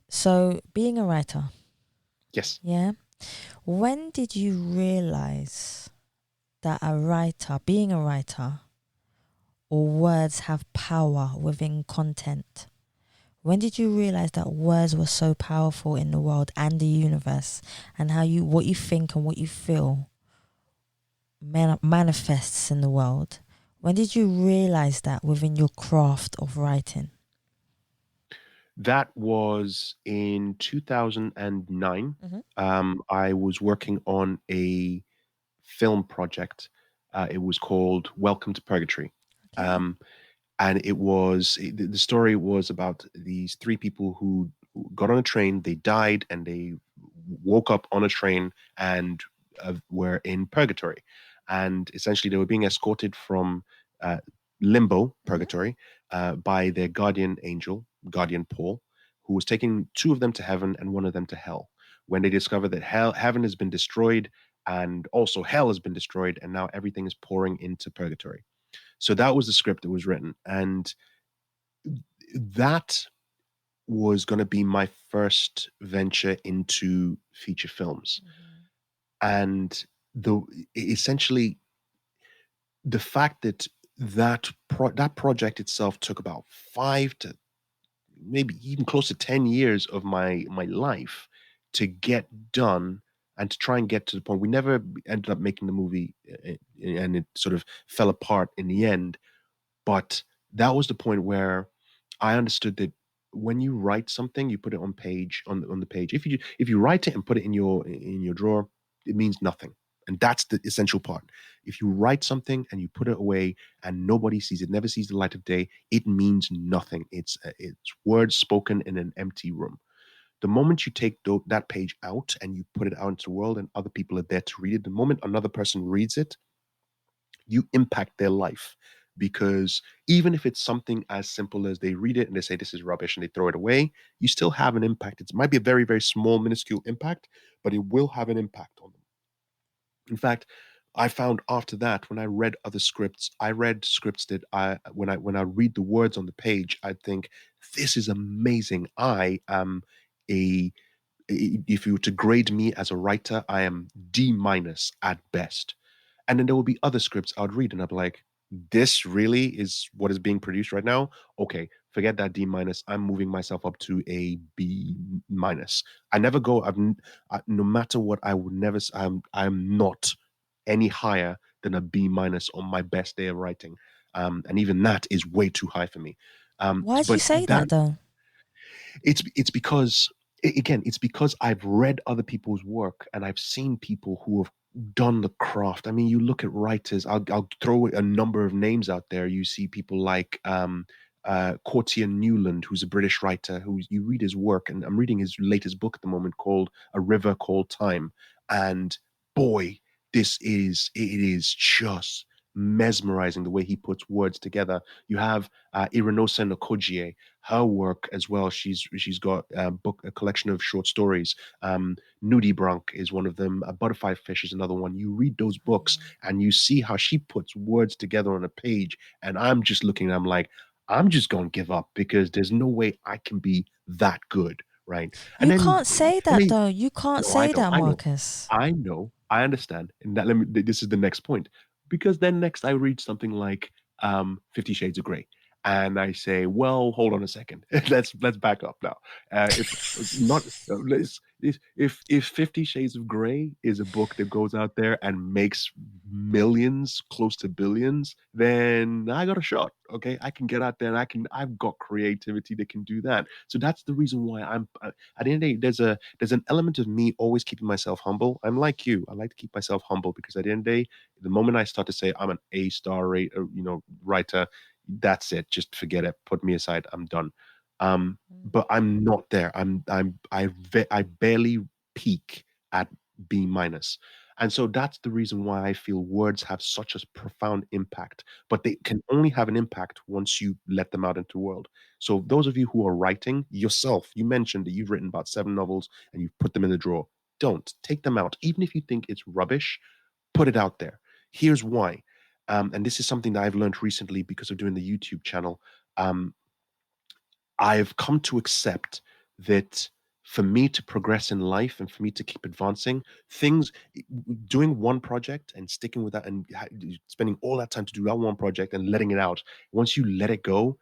S2: So, being a writer,
S1: Yes.
S2: yeah, when did you realize that being a writer, or words have power within content? When did you realize that words were so powerful in the world and the universe, and how what you think and what you feel manifests in the world? When did you realize that within your craft of writing?
S1: That was in 2009.
S2: Mm-hmm.
S1: I was working on a film project. It was called Welcome to Purgatory.
S2: Okay.
S1: Um, and the story was about these three people who got on a train, they died, and they woke up on a train and were in purgatory. And essentially, they were being escorted from uh, limbo,
S2: Mm-hmm.
S1: purgatory, by their guardian angel, guardian Paul, who was taking two of them to heaven and one of them to hell. When they discovered that heaven has been destroyed and also hell has been destroyed, and now everything is pouring into purgatory. So that was the script that was written, and that was going to be my first venture into feature films.
S2: Mm-hmm.
S1: And the essentially the fact that that project itself took about 5 to maybe even close to 10 years of my life to get done and to try and get to the point we never ended up making the movie, and it sort of fell apart in the end. But that was the point where I understood that when you write something, you put it on the page. If you write it and put it in your drawer, it means nothing. And that's the essential part. If you write something and you put it away and nobody sees it, never sees the light of day, it means nothing. It's words spoken in an empty room. The moment you take that page out and you put it out into the world and other people are there to read it, the moment another person reads it, you impact their life, because even if it's something as simple as they read it and they say this is rubbish and they throw it away, you still have an impact. It might be a very, very small, minuscule impact, but it will have an impact on them. In fact, I found after that, when I read other scripts, I read scripts that when I read the words on the page, I think this is amazing. I am a if you were to grade me as a writer, I am D minus at best. And then there will be other scripts I'd read and I'd be like, this really is what is being produced right now. Okay, forget that D minus. I'm moving myself up to a B minus. I never go. No matter what, I would never. I'm not any higher than a B minus on my best day of writing, and even that is way too high for me.
S2: Why'd you
S1: But
S2: say
S1: that
S2: that though?
S1: it's because again, it's because I've read other people's work and I've seen people who have done the craft. I mean, you look at writers. I'll throw a number of names out there. You see people like Courtier Newland, who's a British writer. Who you read his work, and I'm reading his latest book at the moment called A River Called Time. And boy, it is just mesmerizing the way he puts words together. You have Irinosa Nkogie, her work as well. She's got a collection of short stories. Nudibranch is one of them. A Butterfly Fish is another one. You read those books and you see how she puts words together on a page, and I'm just looking. I'm like, I'm just gonna give up because there's no way I can be that good, right? And
S2: You
S1: then
S2: can't say
S1: I
S2: that
S1: mean,
S2: though. You can't
S1: no, I
S2: say
S1: know,
S2: that,
S1: I know,
S2: Marcus.
S1: I know, I understand. And that let me. This is the next point, because then next I read something like 50 Shades of Grey, and I say, well, hold on a second, let's back up now. If not, if 50 Shades of Grey is a book that goes out there and makes millions, close to billions, then I got a shot. Okay, I can get out there and I've got creativity that can do that. So that's the reason why at the end of the day, there's an element of me always keeping myself humble. I'm like you. I like to keep myself humble because at the end of the day, the moment I start to say I'm an A-star rate, writer, that's it. Just forget it. Put me aside. I'm done. But I'm not there. I barely peak at B minus. And so that's the reason why I feel words have such a profound impact, but they can only have an impact once you let them out into the world. So those of you who are writing yourself, you mentioned that you've written about 7 novels and you've put them in the drawer. Don't take them out. Even if you think it's rubbish, put it out there. Here's why. And this is something that I've learned recently because of doing the YouTube channel. Um, I've come to accept that for me to progress in life and for me to keep advancing, things, doing one project and sticking with that and spending all that time to do that one project and letting it out. Once you let it go,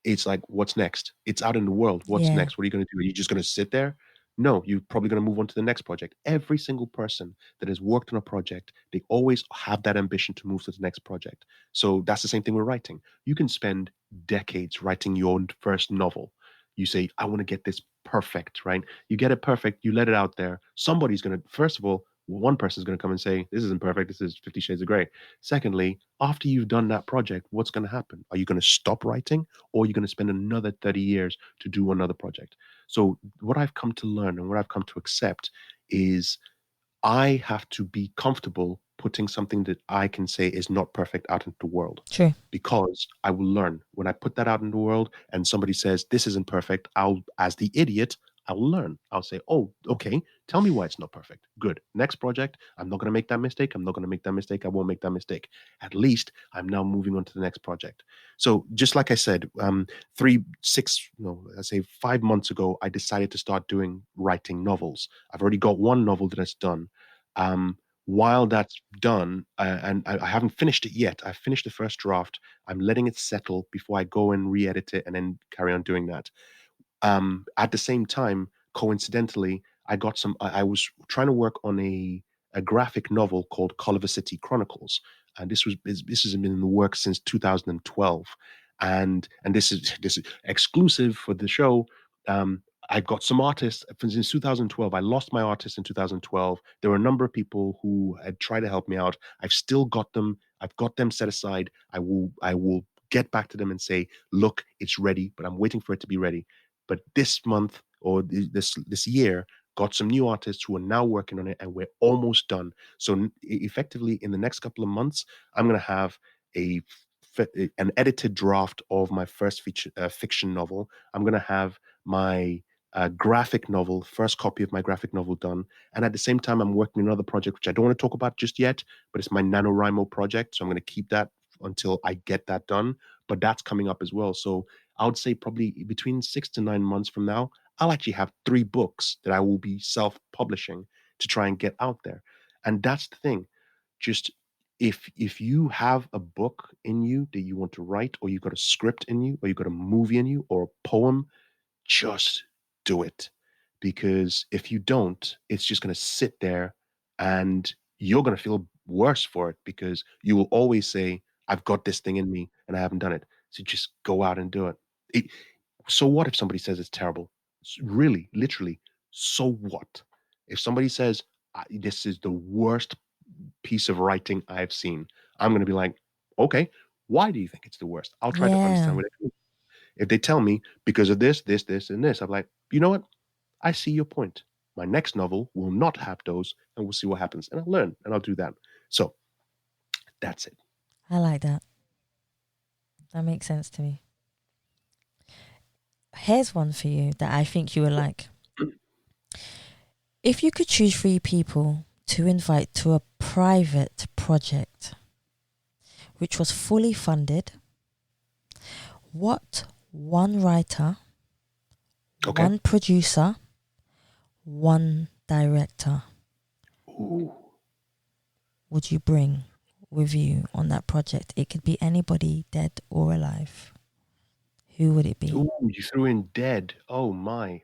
S1: it's like, what's next? It's out in the world. What's
S2: Yeah.
S1: next? What are you going to do? Are you just going to sit there? No, you're probably going to move on to the next project. Every single person that has worked on a project, they always have that ambition to move to the next project. So that's the same thing with writing. You can spend decades writing your first novel. You say, I want to get this perfect, right? You get it perfect, you let it out there. Somebody's going to, first of all, one person's going to come and say, this isn't perfect. This is 50 Shades of Grey. Secondly, after you've done that project, what's going to happen? Are you going to stop writing? Or you're going to spend another 30 years to do another project. So, what I've come to learn and what I've come to accept is I have to be comfortable putting something that I can say is not perfect out into the world
S2: True.
S1: because I will learn. When I put that out in the world and somebody says, this isn't perfect, as the idiot, I'll learn. I'll say, oh, okay, tell me why it's not perfect. Good. Next project, I'm not going to make that mistake. I'm not going to make that mistake. I won't make that mistake. At least I'm now moving on to the next project. So, just like I said, 5 months ago, I decided to start doing writing novels. I've already got one novel that's done. Um, while that's done, and I haven't finished it yet, I've finished the first draft. I'm letting it settle before I go and re-edit it and then carry on doing that. At the same time, coincidentally, I was trying to work on a graphic novel called Culver City Chronicles, and this has been in the works since 2012, and this is exclusive for the show. I got some artists since 2012. I lost my artist in 2012. There were a number of people who had tried to help me out. I've still got them. I've got them set aside. I will get back to them and say, look, it's ready, but I'm waiting for it to be ready. But this month or this year, got some new artists who are now working on it, and we're almost done. So effectively, in the next couple of months, I'm going to have a an edited draft of my first fiction novel. I'm going to have my graphic novel, first copy of my graphic novel done. And at the same time, I'm working on another project, which I don't want to talk about just yet, but it's my NaNoWriMo project. So I'm going to keep that until I get that done. But that's coming up as well. So I would say probably between 6 to 9 months from now, I'll actually have 3 books that I will be self-publishing to try and get out there. And that's the thing. Just if you have a book in you that you want to write, or you've got a script in you, or you've got a movie in you, or a poem, just do it. Because if you don't, it's just going to sit there and you're going to feel worse for it because you will always say, I've got this thing in me and I haven't done it. So just go out and do it. it so what if somebody says it's terrible? Really, literally, so what? If somebody says this is the worst piece of writing I've seen, I'm going to be like, okay, why do you think it's the worst? I'll try to understand
S2: Yeah,
S1: what it means. If they tell me because of this, this, this, and this, I'm like, you know what? I see your point. My next novel will not have those, and we'll see what happens. And I'll learn, and I'll do that. So that's it.
S2: I like that. That makes sense to me. Here's one for you that I think you would like. If you could choose three people to invite to a private project which was fully funded, what one writer,
S1: Okay.
S2: one producer, one director
S1: Ooh,
S2: would you bring with you on that project? It could be anybody, dead or alive. Who would it be?
S1: ooh, you threw in dead. Oh my.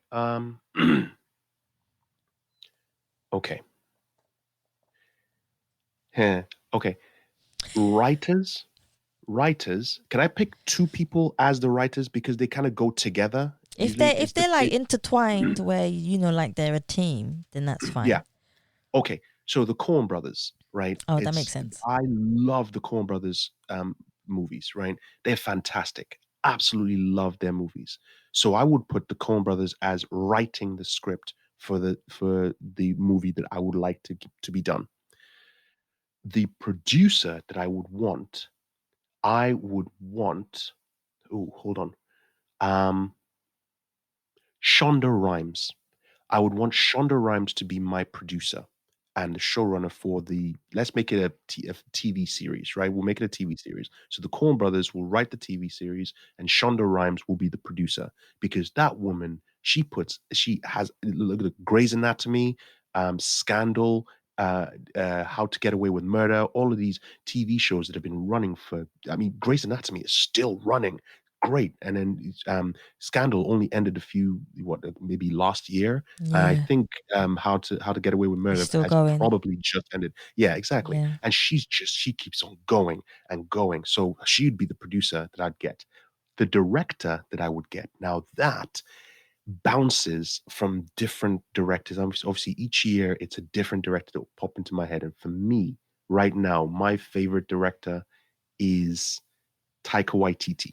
S1: Okay. Heh. Okay. Writers. Writers. Can I pick two people as the writers because they kind of go together?
S2: If
S1: Usually,
S2: they
S1: it's
S2: if
S1: the
S2: they're like intertwined where like they're a team, then that's
S1: yeah.
S2: fine.
S1: Okay, so the Coen Brothers, right?
S2: Oh, that makes
S1: It's
S2: sense.
S1: I love the Coen Brothers movies, right? They're fantastic. Absolutely love their movies. So I would put the Coen Brothers as writing the script for the movie that I would like to be done. The producer that I would want. Oh, hold on. Um, Shonda Rhimes. I would want Shonda Rhimes to be my producer and the showrunner for let's make it a TV series, right? We'll make it a TV series. So the Coen brothers will write the TV series and Shonda Rhimes will be the producer because that woman, she has, look at Grey's Anatomy, Scandal, How to Get Away with Murder, all of these TV shows that have been running I mean, Grey's Anatomy is still running. Great. And then Scandal only ended maybe last year. I
S2: Yeah,
S1: think How to Get Away with
S2: it's
S1: Murder
S2: still
S1: has
S2: going.
S1: probably just ended. Yeah, exactly.
S2: Yeah.
S1: And she keeps on going and going. So she'd be the producer that I'd get. The director that I would get. Now that bounces from different directors. Obviously, each year it's a different director that will pop into my head. And for me, right now, my favorite director is Taika Waititi.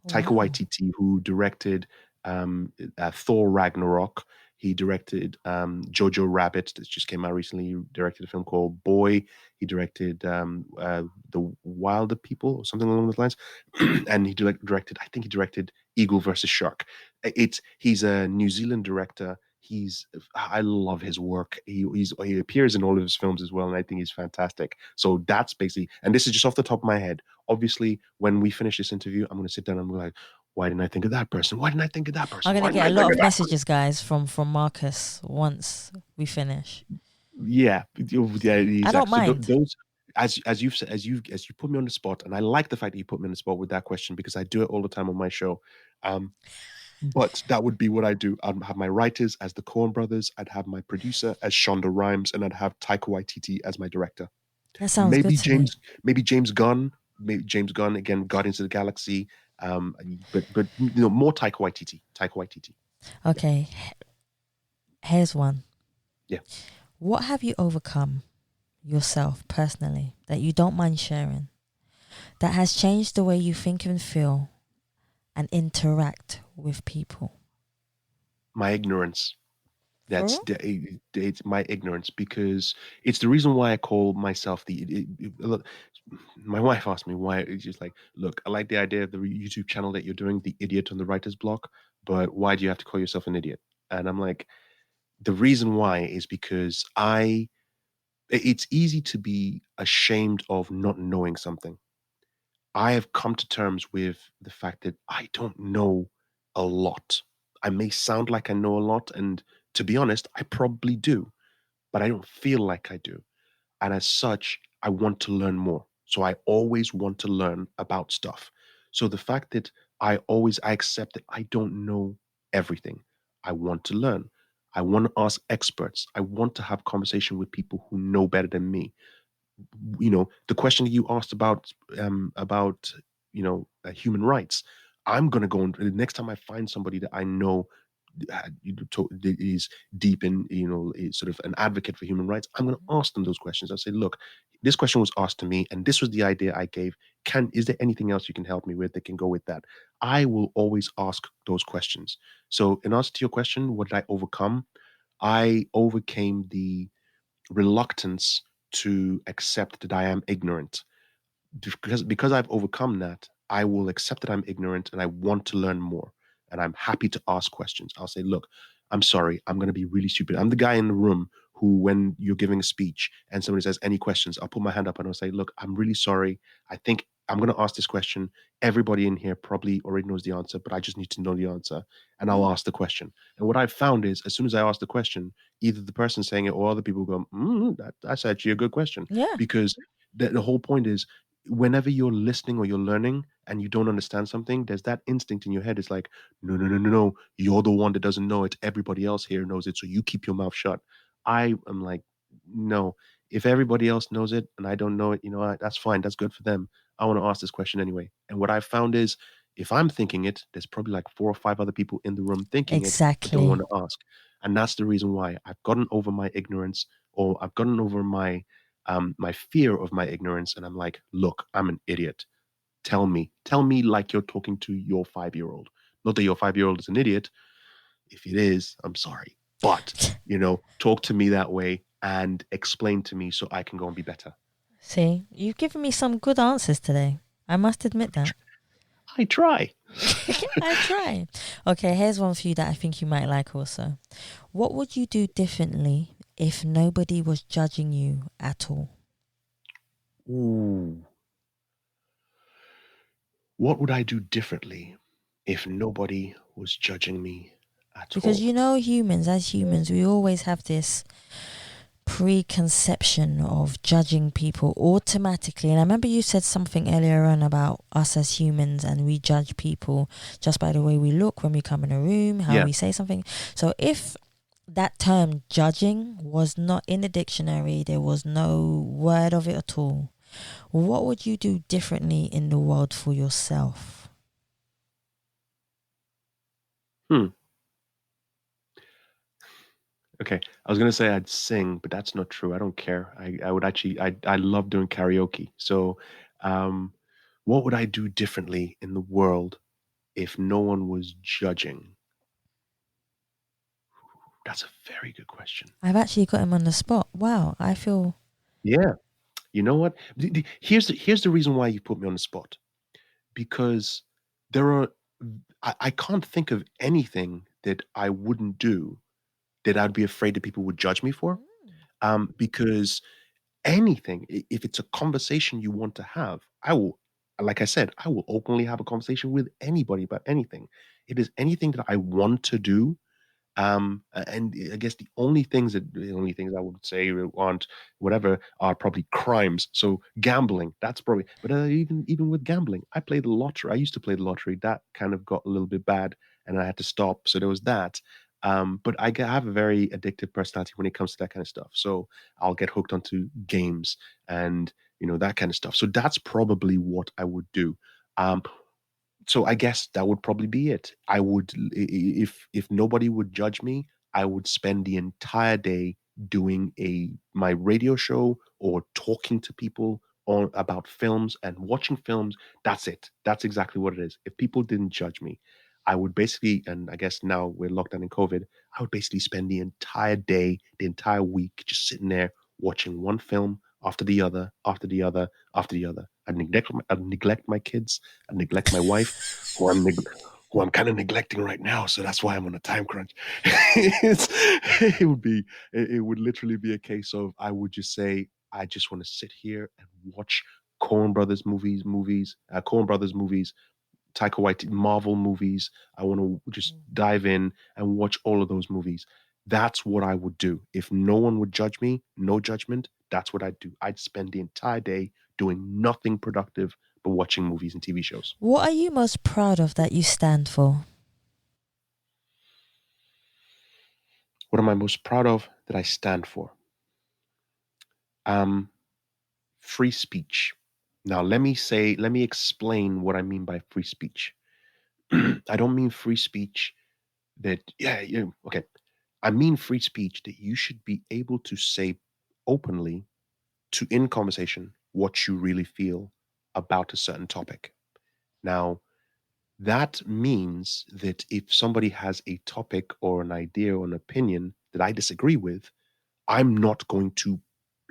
S1: Taika
S2: Wow.
S1: Waititi, who directed Thor Ragnarok. He directed Jojo Rabbit, that just came out recently. He directed a film called Boy. He directed The Wilder People, or something along those lines. And he directed, I think he directed Eagle versus Shark. He's a New Zealand director. I love his work. He appears in all of his films as well, and I think he's fantastic. So that's basically, and this is just off the top of my head. Obviously, when we finish this interview, I'm going to sit down and be like, why didn't I think of that person? Why didn't I think of that
S2: I'm
S1: person?
S2: gonna
S1: Why didn't
S2: get
S1: I
S2: a lot
S1: think of
S2: of
S1: that person?
S2: messages, guys, from Marcus once we finish.
S1: Yeah, yeah,
S2: I don't
S1: exactly. So
S2: mind.
S1: those, as you've said, as you put me on the spot, and I like the fact that you put me on the spot with that question because I do it all the time on my show. Um, but that would be what I do. I'd have my writers as the Coen brothers. I'd have my producer as Shonda Rhimes, and I'd have Taika Waititi as my director.
S2: That sounds good
S1: Maybe
S2: to me.
S1: James Gunn, maybe James Gunn again, Guardians of the Galaxy. But more Taika Waititi. Taika Waititi. Yeah,
S2: Okay, here's one.
S1: yeah.
S2: What have you overcome yourself personally that you don't mind sharing that has changed the way you think and feel and interact with people?
S1: My ignorance.
S2: For
S1: That's
S2: real?
S1: it's my ignorance because it's the reason why I call myself look, my wife asked me why. It's just like, look, I like the idea of the YouTube channel that you're doing, the idiot on the writer's block, but why do you have to call yourself an idiot? And I'm like, the reason why is because it's easy to be ashamed of not knowing something. I have come to terms with the fact that I don't know a lot. I may sound like I know a lot, and to be honest, I probably do, but I don't feel like I do. And as such, I want to learn more. So I always want to learn about stuff. So the fact that I accept that I don't know everything. I want to learn. I want to ask experts. I want to have conversation with people who know better than me. The question you asked about human rights. I'm gonna go and the next time I find somebody that I know that is deep in, is sort of an advocate for human rights, I'm going to ask them those questions. I'll say, look, this question was asked to me, and this was the idea I gave. Is there anything else you can help me with that can go with that? I will always ask those questions. So, in answer to your question, what did I overcome? I overcame the reluctance to accept that I am ignorant because I've overcome that, I will accept that I'm ignorant and I want to learn more. And I'm happy to ask questions. I'll say, look, I'm sorry, I'm gonna be really stupid. I'm the guy in the room who, when you're giving a speech and somebody says any questions, I'll put my hand up and I'll say, look, I'm really sorry. I think I'm gonna ask this question. Everybody in here probably already knows the answer, but I just need to know the answer. And I'll
S2: Mm.
S1: ask the question. And what I've found is as soon as I ask the question, either the person saying it or other people go, that's actually a good question.
S2: Yeah.
S1: Because the whole point is whenever you're listening or you're learning and you don't understand something, there's that instinct in your head. It's like, no, no, no, no, no. You're the one that doesn't know it. Everybody else here knows it. So you keep your mouth shut. I am like, no. If everybody else knows it and I don't know it, that's fine. That's good for them. I want to ask this question anyway. And what I've found is if I'm thinking it, there's probably like 4 or 5 other people in the room thinking it, but don't want
S2: Exactly.
S1: to ask. And that's the reason why I've gotten over my ignorance or I've gotten over my fear of my ignorance, and I'm like, look, I'm an idiot. Tell me like you're talking to your 5-year-old. Not that your 5-year-old is an idiot. If it is, I'm sorry, but talk to me that way and explain to me so I can go and be better.
S2: See, you've given me some good answers today. I must admit that.
S1: I try.
S2: I try. Okay, here's one for you that I think you might like also. What would you do differently if nobody was judging you at all?
S1: Ooh, what would I do differently if nobody was judging me at
S2: Because
S1: all?
S2: humans, as humans, we always have this preconception of judging people automatically. And I remember you said something earlier on about us as humans and we judge people just by the way we look when we come in a room, how
S1: Yeah.
S2: we say something. So if that term judging was not in the dictionary, there was no word of it at all, what would you do differently in the world for yourself?
S1: Hmm. Okay, I was gonna say I'd sing, but that's not true. I don't care. I would actually I love doing karaoke. So, um, what would I do differently in the world if no one was judging? That's a very good question.
S2: I've actually got him on the spot. Wow, I feel.
S1: Yeah, you know what? Here's the reason why you put me on the spot because there are I can't think of anything that I wouldn't do that I'd be afraid that people would judge me for. Because anything. If it's a conversation you want to have, like I said, I will openly have a conversation with anybody about anything. If there's anything that I want to do, and I guess the only things I would say aren't whatever are probably crimes. So gambling, that's probably. But even with gambling, I played the lottery. I used to play the lottery. That kind of got a little bit bad, and I had to stop. So there was that. But I have a very addictive personality when it comes to that kind of stuff. So I'll get hooked onto games and that kind of stuff. So that's probably what I would do. So I guess that would probably be it. If nobody would judge me, I would spend the entire day doing a my radio show or talking to people on about films and watching films. That's it. That's exactly what it is. If people didn't judge me, I would basically, and I guess now we're locked down in COVID, I would basically spend the entire day, the entire week, just sitting there watching one film after the other, after the other, after the other. I'd neglect my kids. I neglect my wife, who who I'm kind of neglecting right now. So that's why I'm on a time crunch. It would literally be a case of I would just say I just want to sit here and watch Coen Brothers movies, Taika Waititi Marvel movies. I want to just dive in and watch all of those movies. That's what I would do. If no one would judge me, no judgment, that's what I'd do. I'd spend the entire day doing nothing productive but watching movies and TV shows.
S2: What are you most proud of that you stand for?
S1: What am I most proud of that I stand for? Um, Free speech. Now, let me explain what I mean by free speech. I don't mean free speech that, yeah, okay. I mean free speech that you should be able to say openly to in conversation what you really feel about a certain topic. Now, that means that if somebody has a topic or an idea or an opinion that I disagree with, I'm not going to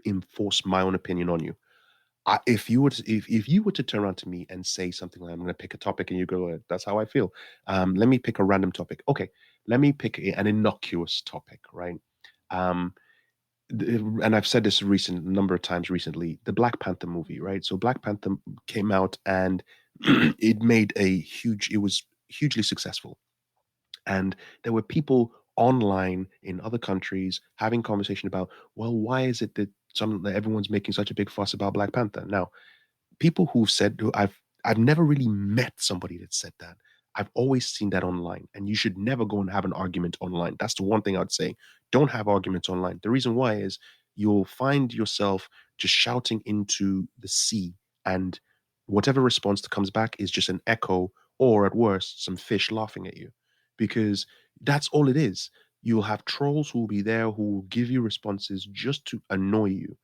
S1: enforce my own opinion on you. If you were to turn around to me and say something like, "I'm going to pick a topic," and you go, "That's how I feel." Let me pick a random topic. Okay, let me pick an innocuous topic, right? Um, and I've said this recent number of times recently. The Black Panther movie, right? So Black Panther came out and it made a huge. It was hugely successful, and there were people online in other countries having conversation about, well, why is it that that everyone's making such a big fuss about Black Panther now? People who've said, I've never really met somebody that said that. I've always seen that online, and you should never go and have an argument online. That's the one thing I'd say. Don't have arguments online. The reason why is you'll find yourself just shouting into the sea, and whatever response that comes back is just an echo, or at worst, some fish laughing at you, because that's all it is. You'll have trolls who will be there who will give you responses just to annoy you.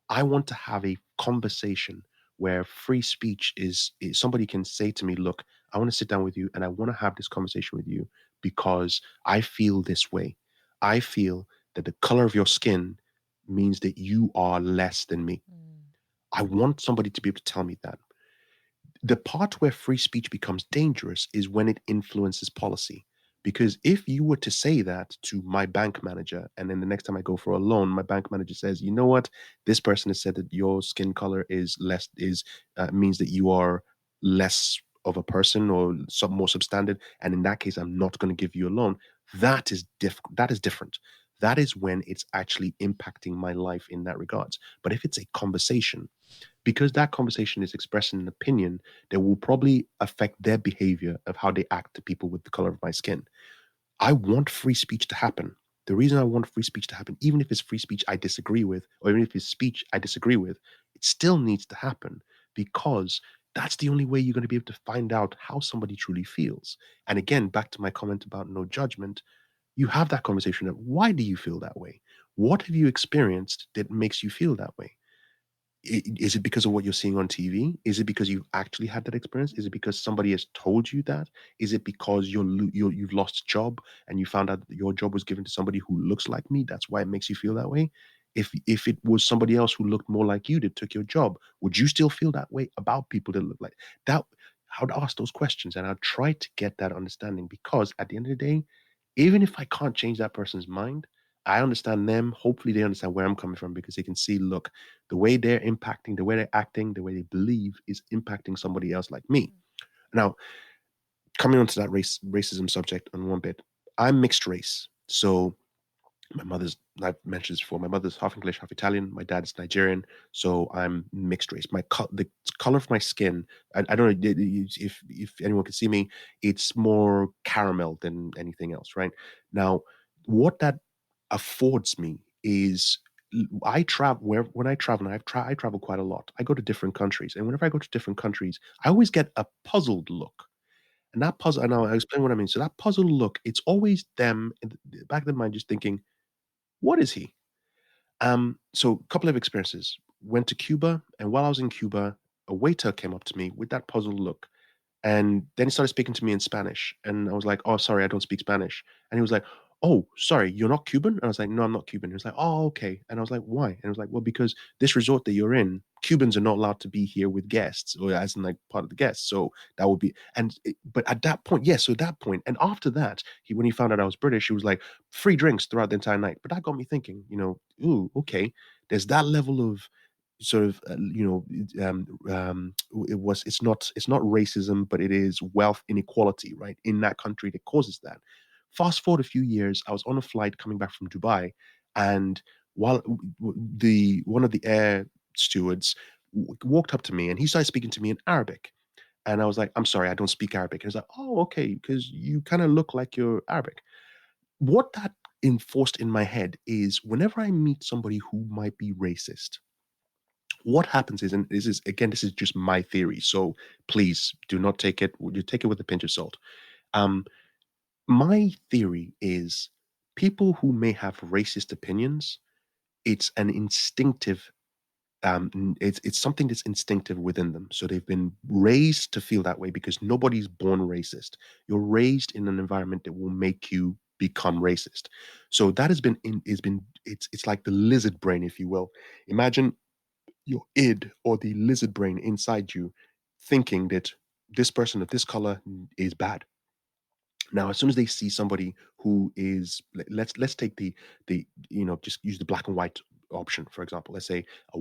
S1: I want to have a conversation where free speech is somebody can say to me, look, I want to sit down with you and I want to have this conversation with you because I feel this way. I feel that the color of your skin means that you are less than me.
S2: Mm.
S1: I want somebody to be able to tell me that. The part where free speech becomes dangerous is when it influences policy. Because if you were to say that to my bank manager, and then the next time I go for a loan, my bank manager says, "You know what? This person has said that your skin color is less is means that you are less of a person or some more substandard, and in that case, I'm not going to give you a loan." That is That is different. That is when it's actually impacting my life in that regards. But if it's a conversation, because that conversation is expressing an opinion that will probably affect their behavior of how they act to people with the color of my skin. I want free speech to happen. The reason I want free speech to happen, even if it's free speech I disagree with, or even if it's speech I disagree with, it still needs to happen because that's the only way you're going to be able to find out how somebody truly feels. And again, back to my comment about no judgment, you have that conversation of why do you feel that way? What have you experienced that makes you feel that way? Is it because of what you're seeing on TV? Is it because you've actually had that experience? Is it because somebody has told you that? Is it because you've lost a job and you found out that your job was given to somebody who looks like me? That's why it makes you feel that way. If it was somebody else who looked more like you that took your job, would you still feel that way about people that look like that? I would ask those questions and I'd try to get that understanding because at the end of the day, even if I can't change that person's mind, I understand them. Hopefully, they understand where I'm coming from because they can see, look, the way they're impacting, the way they're acting, the way they believe is impacting somebody else like me. Now, coming onto that racism subject on one bit, I'm mixed race. So my mother's, I've mentioned this before, my mother's half English, half Italian. My dad's Nigerian. So I'm mixed race. The color of my skin, I don't know if anyone can see me, it's more caramel than anything else, right? Now, what that affords me is I travel where when I travel, and I travel quite a lot. I go to different countries, and whenever I go to different countries, I always get a puzzled look. And that puzzle, and I'll explain what I mean. So that puzzled look, it's always them in the back of their mind, just thinking, "What is he?" So a couple of experiences. Went to Cuba, and while I was in Cuba, a waiter came up to me with that puzzled look. And then he started speaking to me in Spanish. And I was like, oh, sorry, I don't speak Spanish. And he was like, oh, sorry, you're not Cuban? And I was like, no, I'm not Cuban. He was like, oh, okay. And I was like, why? And I was like, well, because this resort that you're in, Cubans are not allowed to be here with guests or as in like part of the guests. So that would be, but at that point, yes, so at that point, and after that, when he found out I was British, he was like, free drinks throughout the entire night. But that got me thinking, ooh, okay, there's that level of sort of it's not racism, but it is wealth inequality, right, in that country that causes that. Fast forward a few years, I was on a flight coming back from Dubai, and while the one of the air stewards walked up to me and he started speaking to me in Arabic, and I was like, I'm sorry, I don't speak Arabic. And he was like, oh, okay, because you kind of look like you're Arabic. What that enforced in my head is whenever I meet somebody who might be racist, What happens is, and this is again, this is just my theory, so please do not take it. You take it with a pinch of salt. Um, my theory is people who may have racist opinions. It's an instinctive it's something that's instinctive within them. So they've been raised to feel that way because nobody's born racist. You're raised in an environment that will make you become racist. So that has been it's like the lizard brain, if you will. Imagine your id or the lizard brain inside you thinking that this person of this color is bad. Now, as soon as they see somebody who is, let's take the just use the black and white option for example. Let's say a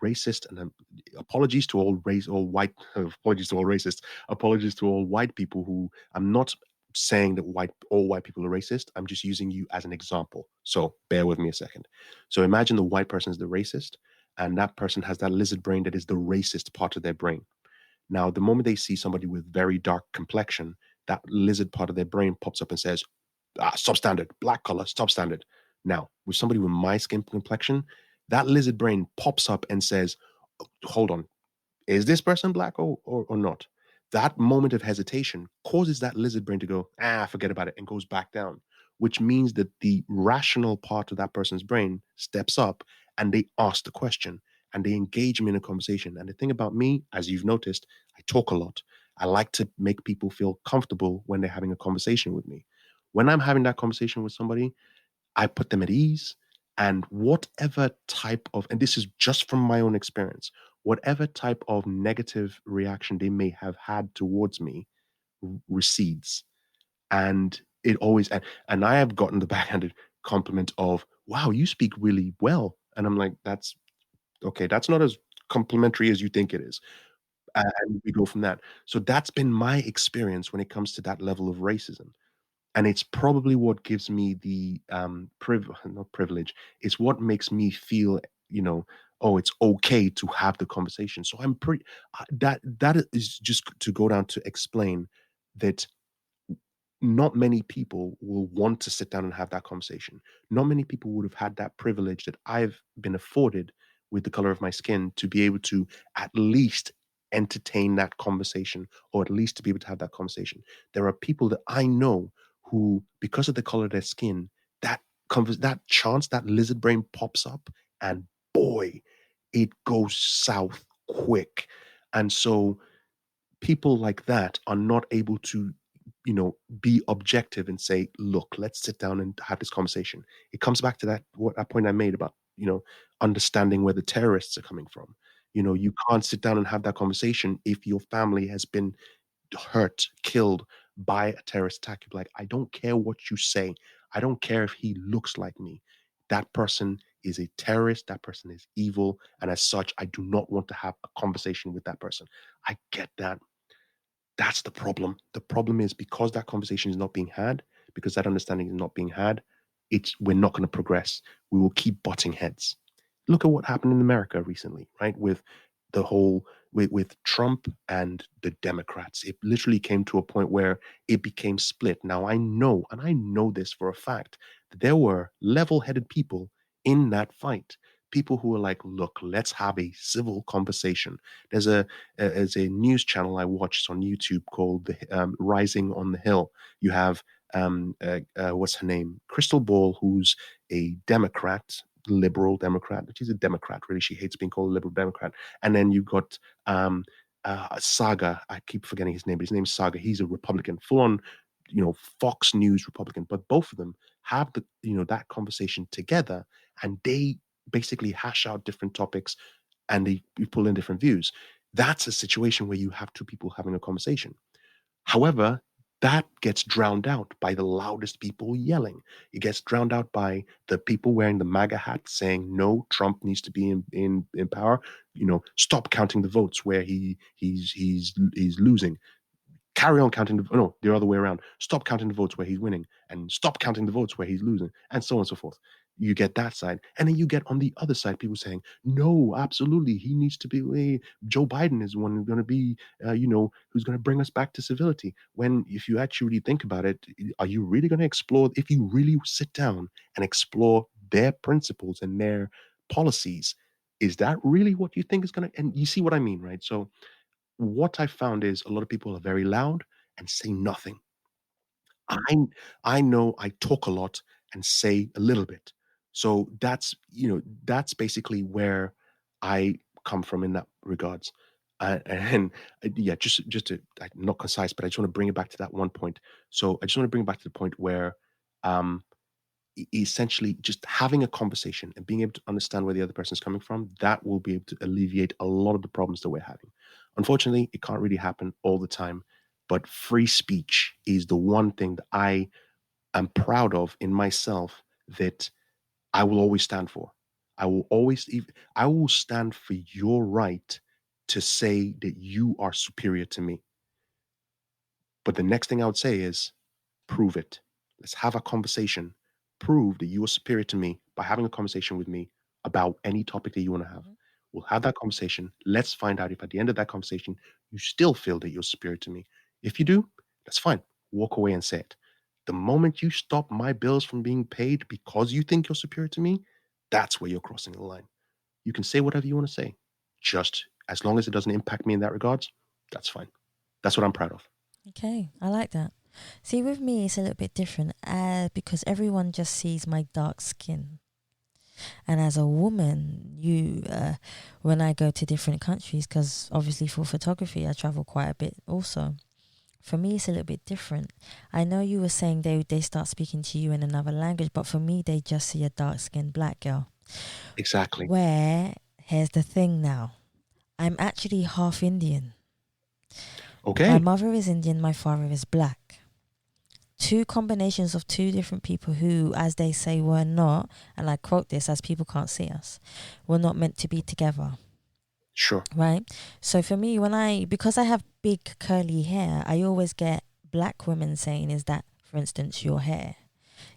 S1: racist, and apologies to all race all white apologies to all racists, apologies to all white people who I'm not saying that all white people are racist. I'm just using you as an example. So bear with me a second. So imagine the white person is the racist, and that person has that lizard brain that is the racist part of their brain. Now, the moment they see somebody with very dark complexion, that lizard part of their brain pops up and says, substandard, black color, substandard. Now, with somebody with my skin complexion, that lizard brain pops up and says, hold on, is this person black or not? That moment of hesitation causes that lizard brain to go, forget about it, and goes back down, which means that the rational part of that person's brain steps up and they ask the question and they engage me in a conversation. And the thing about me, as you've noticed, I talk a lot. I like to make people feel comfortable when they're having a conversation with me. When I'm having that conversation with somebody, I put them at ease. And whatever type of, and this is just from my own experience, whatever type of negative reaction they may have had towards me recedes. And it always, and I have gotten the backhanded compliment of, wow, you speak really well. And I'm like, that's okay, that's not as complimentary as you think it is. And we go from that. So that's been my experience when it comes to that level of racism, and it's probably what gives me the not privilege, it's what makes me feel, you know, oh, it's okay to have the conversation. So I'm pretty that is just to go down to explain that not many people will want to sit down and have that conversation. Not many people would have had that privilege that I've been afforded with the color of my skin to be able to at least entertain that conversation, or at least to be able to have that conversation. There are people that I know who, because of the color of their skin, that that chance, that lizard brain pops up, and boy, it goes south quick. And so people like that are not able to, be objective and say, look, let's sit down and have this conversation. It comes back to that point I made about, understanding where the terrorists are coming from. You can't sit down and have that conversation if your family has been hurt, killed by a terrorist attack. You're like, I don't care what you say. I don't care if he looks like me. That person is a terrorist. That person is evil. And as such, I do not want to have a conversation with that person. I get that. That's the problem. The problem is because that conversation is not being had, because that understanding is not being had, we're not going to progress. We will keep butting heads. Look at what happened in America recently, right? With the whole with Trump and the Democrats. It literally came to a point where it became split. Now I know, and I know this for a fact, that there were level-headed people in that fight. People who were like, look, let's have a civil conversation. There's a news channel I watched on YouTube called Rising on the Hill. You have what's her name, Crystal Ball, who's a Democrat, liberal Democrat. She's a Democrat, really. She hates being called a liberal Democrat. And then you've got Saga. I keep forgetting his name, but his name's Saga. He's a Republican, full on, Fox News Republican. But both of them have that conversation together, and they basically hash out different topics, and they pull in different views. That's a situation where you have two people having a conversation. However, that gets drowned out by the loudest people yelling. It gets drowned out by the people wearing the MAGA hat saying, no, Trump needs to be in power. Stop counting the votes where he's losing. Carry on counting the other way around. Stop counting the votes where he's winning, and stop counting the votes where he's losing, and so on and so forth. You get that side. And then you get on the other side people saying, no, absolutely, he needs to be, Joe Biden is one who's going to be, who's going to bring us back to civility. When, if you actually think about it, are you really going to explore, if you really sit down and explore their principles and their policies, is that really what you think is going to, and you see what I mean, right? So what I found is a lot of people are very loud and say nothing. I I know I talk a lot and say a little bit. So that's basically where I come from in that regards. And yeah, just to not concise, but I just want to bring it back to that one point. So I just want to bring it back to the point where um essentially just having a conversation and being able to understand where the other person is coming from, that will be able to alleviate a lot of the problems that we're having. Unfortunately, it can't really happen all the time, but free speech is the one thing that I am proud of in myself, that I will always stand for. I will always, I will stand for your right to say that you are superior to me. But the next thing I would say is, prove it. Let's have a conversation. Prove that you are superior to me by having a conversation with me about any topic that you want to have.
S2: Mhm.
S1: We'll have that conversation. Let's find out if at the end of that conversation you still feel that you're superior to me. If you do, that's fine. Walk away and say it. The moment you stop my bills from being paid because you think you're superior to me, that's where you're crossing the line. You can say whatever you want to say. Just as long as it doesn't impact me in that regards, that's fine. That's what I'm proud of.
S2: Okay, I like that. See, with me, it's a little bit different because everyone just sees my dark skin. And as a woman, when I go to different countries, because obviously for photography, I travel quite a bit also. For me, it's a little bit different. I know you were saying they start speaking to you in another language, but for me, they just see a dark skinned black girl.
S1: Exactly.
S2: Where, here's the thing now, I'm actually half Indian. My
S1: Okay.
S2: mother is Indian, my father is black. Two combinations of two different people who, as they say, were not, and I quote this as people can't see us, were not meant to be together.
S1: Sure.
S2: Right? So for me, because I have big curly hair, I always get black women saying, is that, for instance, your hair?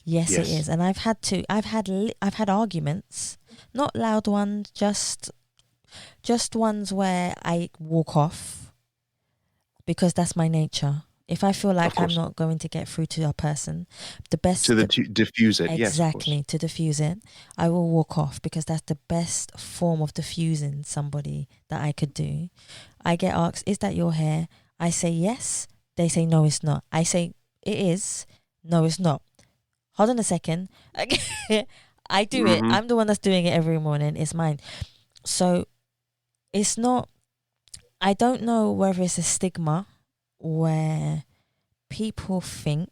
S2: Yes, it
S1: Yes.
S2: is. And I've had arguments, not loud ones, just ones where I walk off because that's my nature. If I feel
S1: Of
S2: like I'm
S1: course.
S2: not going to get through to a person,
S1: To
S2: the
S1: diffuse it. Yes, of course.
S2: exactly, to diffuse it, I will walk off because that's the best form of diffusing somebody that I could do. I get asked, is that your hair? I say yes. They say no, it's not. I say it is. No, it's not. Hold on a second. I do it.
S1: Mhm.
S2: I'm the one that's doing it every morning. It's mine. So it's not, I don't know whether it's a stigma where people think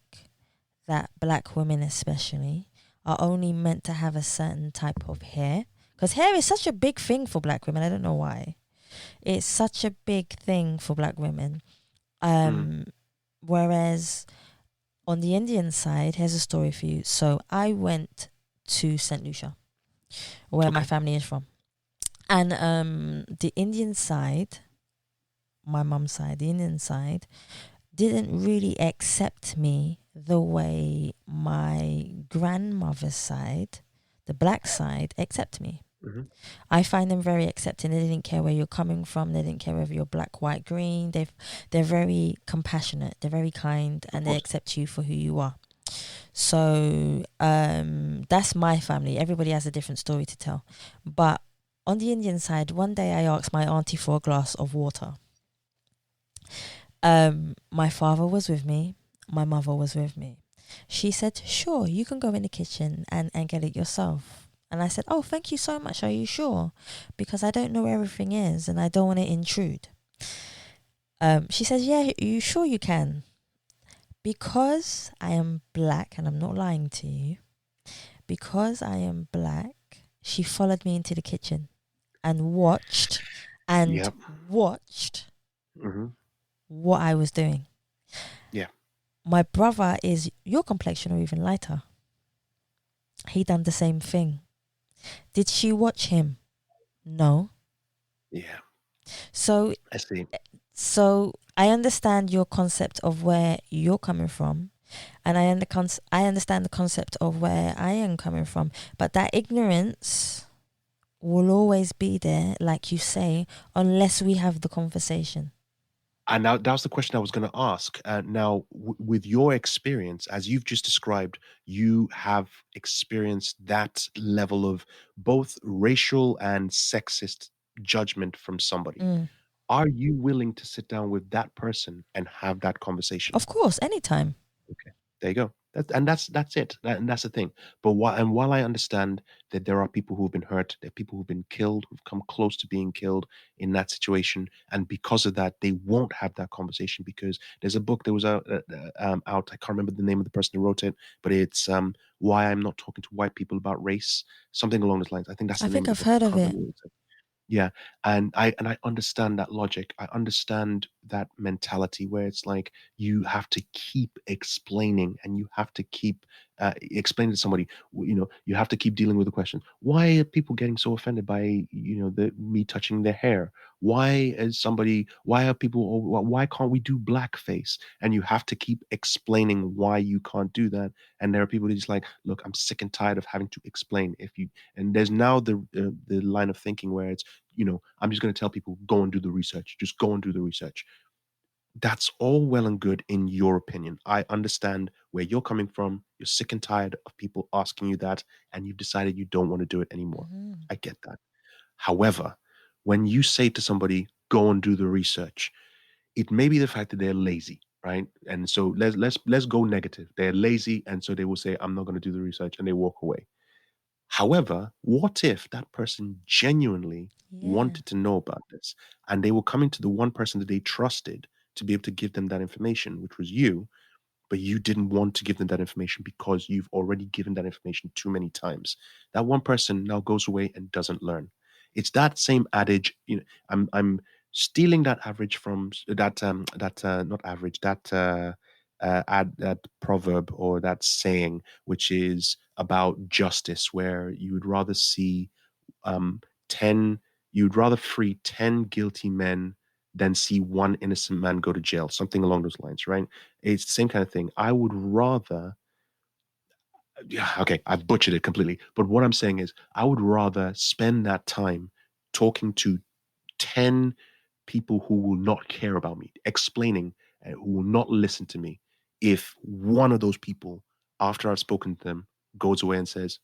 S2: that black women, especially, are only meant to have a certain type of hair. Because hair is such a big thing for black women. I don't know why. It's such a big thing for black women.
S1: Mhm.
S2: Um, Whereas on the Indian side, here's a story for you. So I went to St. Lucia, where my
S1: Okay.
S2: family is from. And the Indian side, my mum's side, the Indian side, didn't really accept me the way my grandmother's side, the black side, accept me.
S1: Mhm.
S2: I find them very accepting. They didn't care where you're coming from. They didn't care whether you're black, white, green. They're very compassionate. They're very kind,
S1: Of
S2: and they
S1: course.
S2: accept you for who you are. So that's my family. Everybody has a different story to tell. But on the Indian side, one day I asked my auntie for a glass of water. My father was with me. My mother was with me. She said, sure, you can go in the kitchen and get it yourself. And I said, oh, thank you so much. Are you sure? Because I don't know where everything is and I don't want to intrude. She says, yeah, you sure you can? Because I am black, and I'm not lying to you, because I am black, she followed me into the kitchen and and
S1: Yep.
S2: watched
S1: Mhm.
S2: what I was doing.
S1: Yeah.
S2: My brother is your complexion or even lighter. He done the same thing. Did she watch him? No.
S1: Yeah.
S2: So
S1: I see.
S2: so I understand your concept of where you're coming from, and I understand the concept of where I am coming from. But that ignorance will always be there, like you say, unless we have the conversation.
S1: And now that was the question I was going to ask. Now, with your experience, as you've just described, you have experienced that level of both racial and sexist judgment from somebody.
S2: Mm.
S1: Are you willing to sit down with that person and have that conversation?
S2: Of course, anytime.
S1: Okay, there you go. That's it, and that's the thing. But while I understand that there are people who've been hurt, there are people who've been killed, who've come close to being killed in that situation, and because of that, they won't have that conversation because there's a book that was out. I can't remember the name of the person who wrote it, but it's "Why I'm Not Talking to White People About Race," something along those lines. I think that's
S2: I
S1: the name
S2: think
S1: of the
S2: I've
S1: book. I
S2: heard of
S1: can't
S2: it.
S1: remember what it said. Yeah, and I understand that logic. I understand that mentality where it's like you have to keep explaining and you have to keep explaining to somebody. You have to keep dealing with the question: why are people getting so offended by the me touching their hair? Why is somebody? Why are people? Why can't we do blackface? And you have to keep explaining why you can't do that. And there are people that just like, look, I'm sick and tired of having to explain. If you and there's now the line of thinking where it's I'm just going to tell people, go and do the research. Just go and do the research. That's all well and good in your opinion. I understand where you're coming from. You're sick and tired of people asking you that, and you've decided you don't want to do it anymore.
S2: Hmm.
S1: I get that. However, when you say to somebody, go and do the research, it may be the fact that they're lazy, right? And so let's go negative. They're lazy, and so they will say, I'm not going to do the research, and they walk away. However, what if that person genuinely
S2: Yeah.
S1: wanted to know about this and they were coming to the one person that they trusted to be able to give them that information, which was you, but you didn't want to give them that information because you've already given that information too many times. That one person now goes away and doesn't learn. It's that same adage. I'm stealing that average from that not average that proverb or that saying, which is about justice, where you would rather see um, 10, you'd rather free 10 guilty men than see one innocent man go to jail, something along those lines, right? It's the same kind of thing. I would rather, yeah, okay, I butchered it completely. But what I'm saying is, I would rather spend that time talking to 10 people who will not care about me, explaining, who will not listen to me, if one of those people, after I've spoken to them, goes away and says,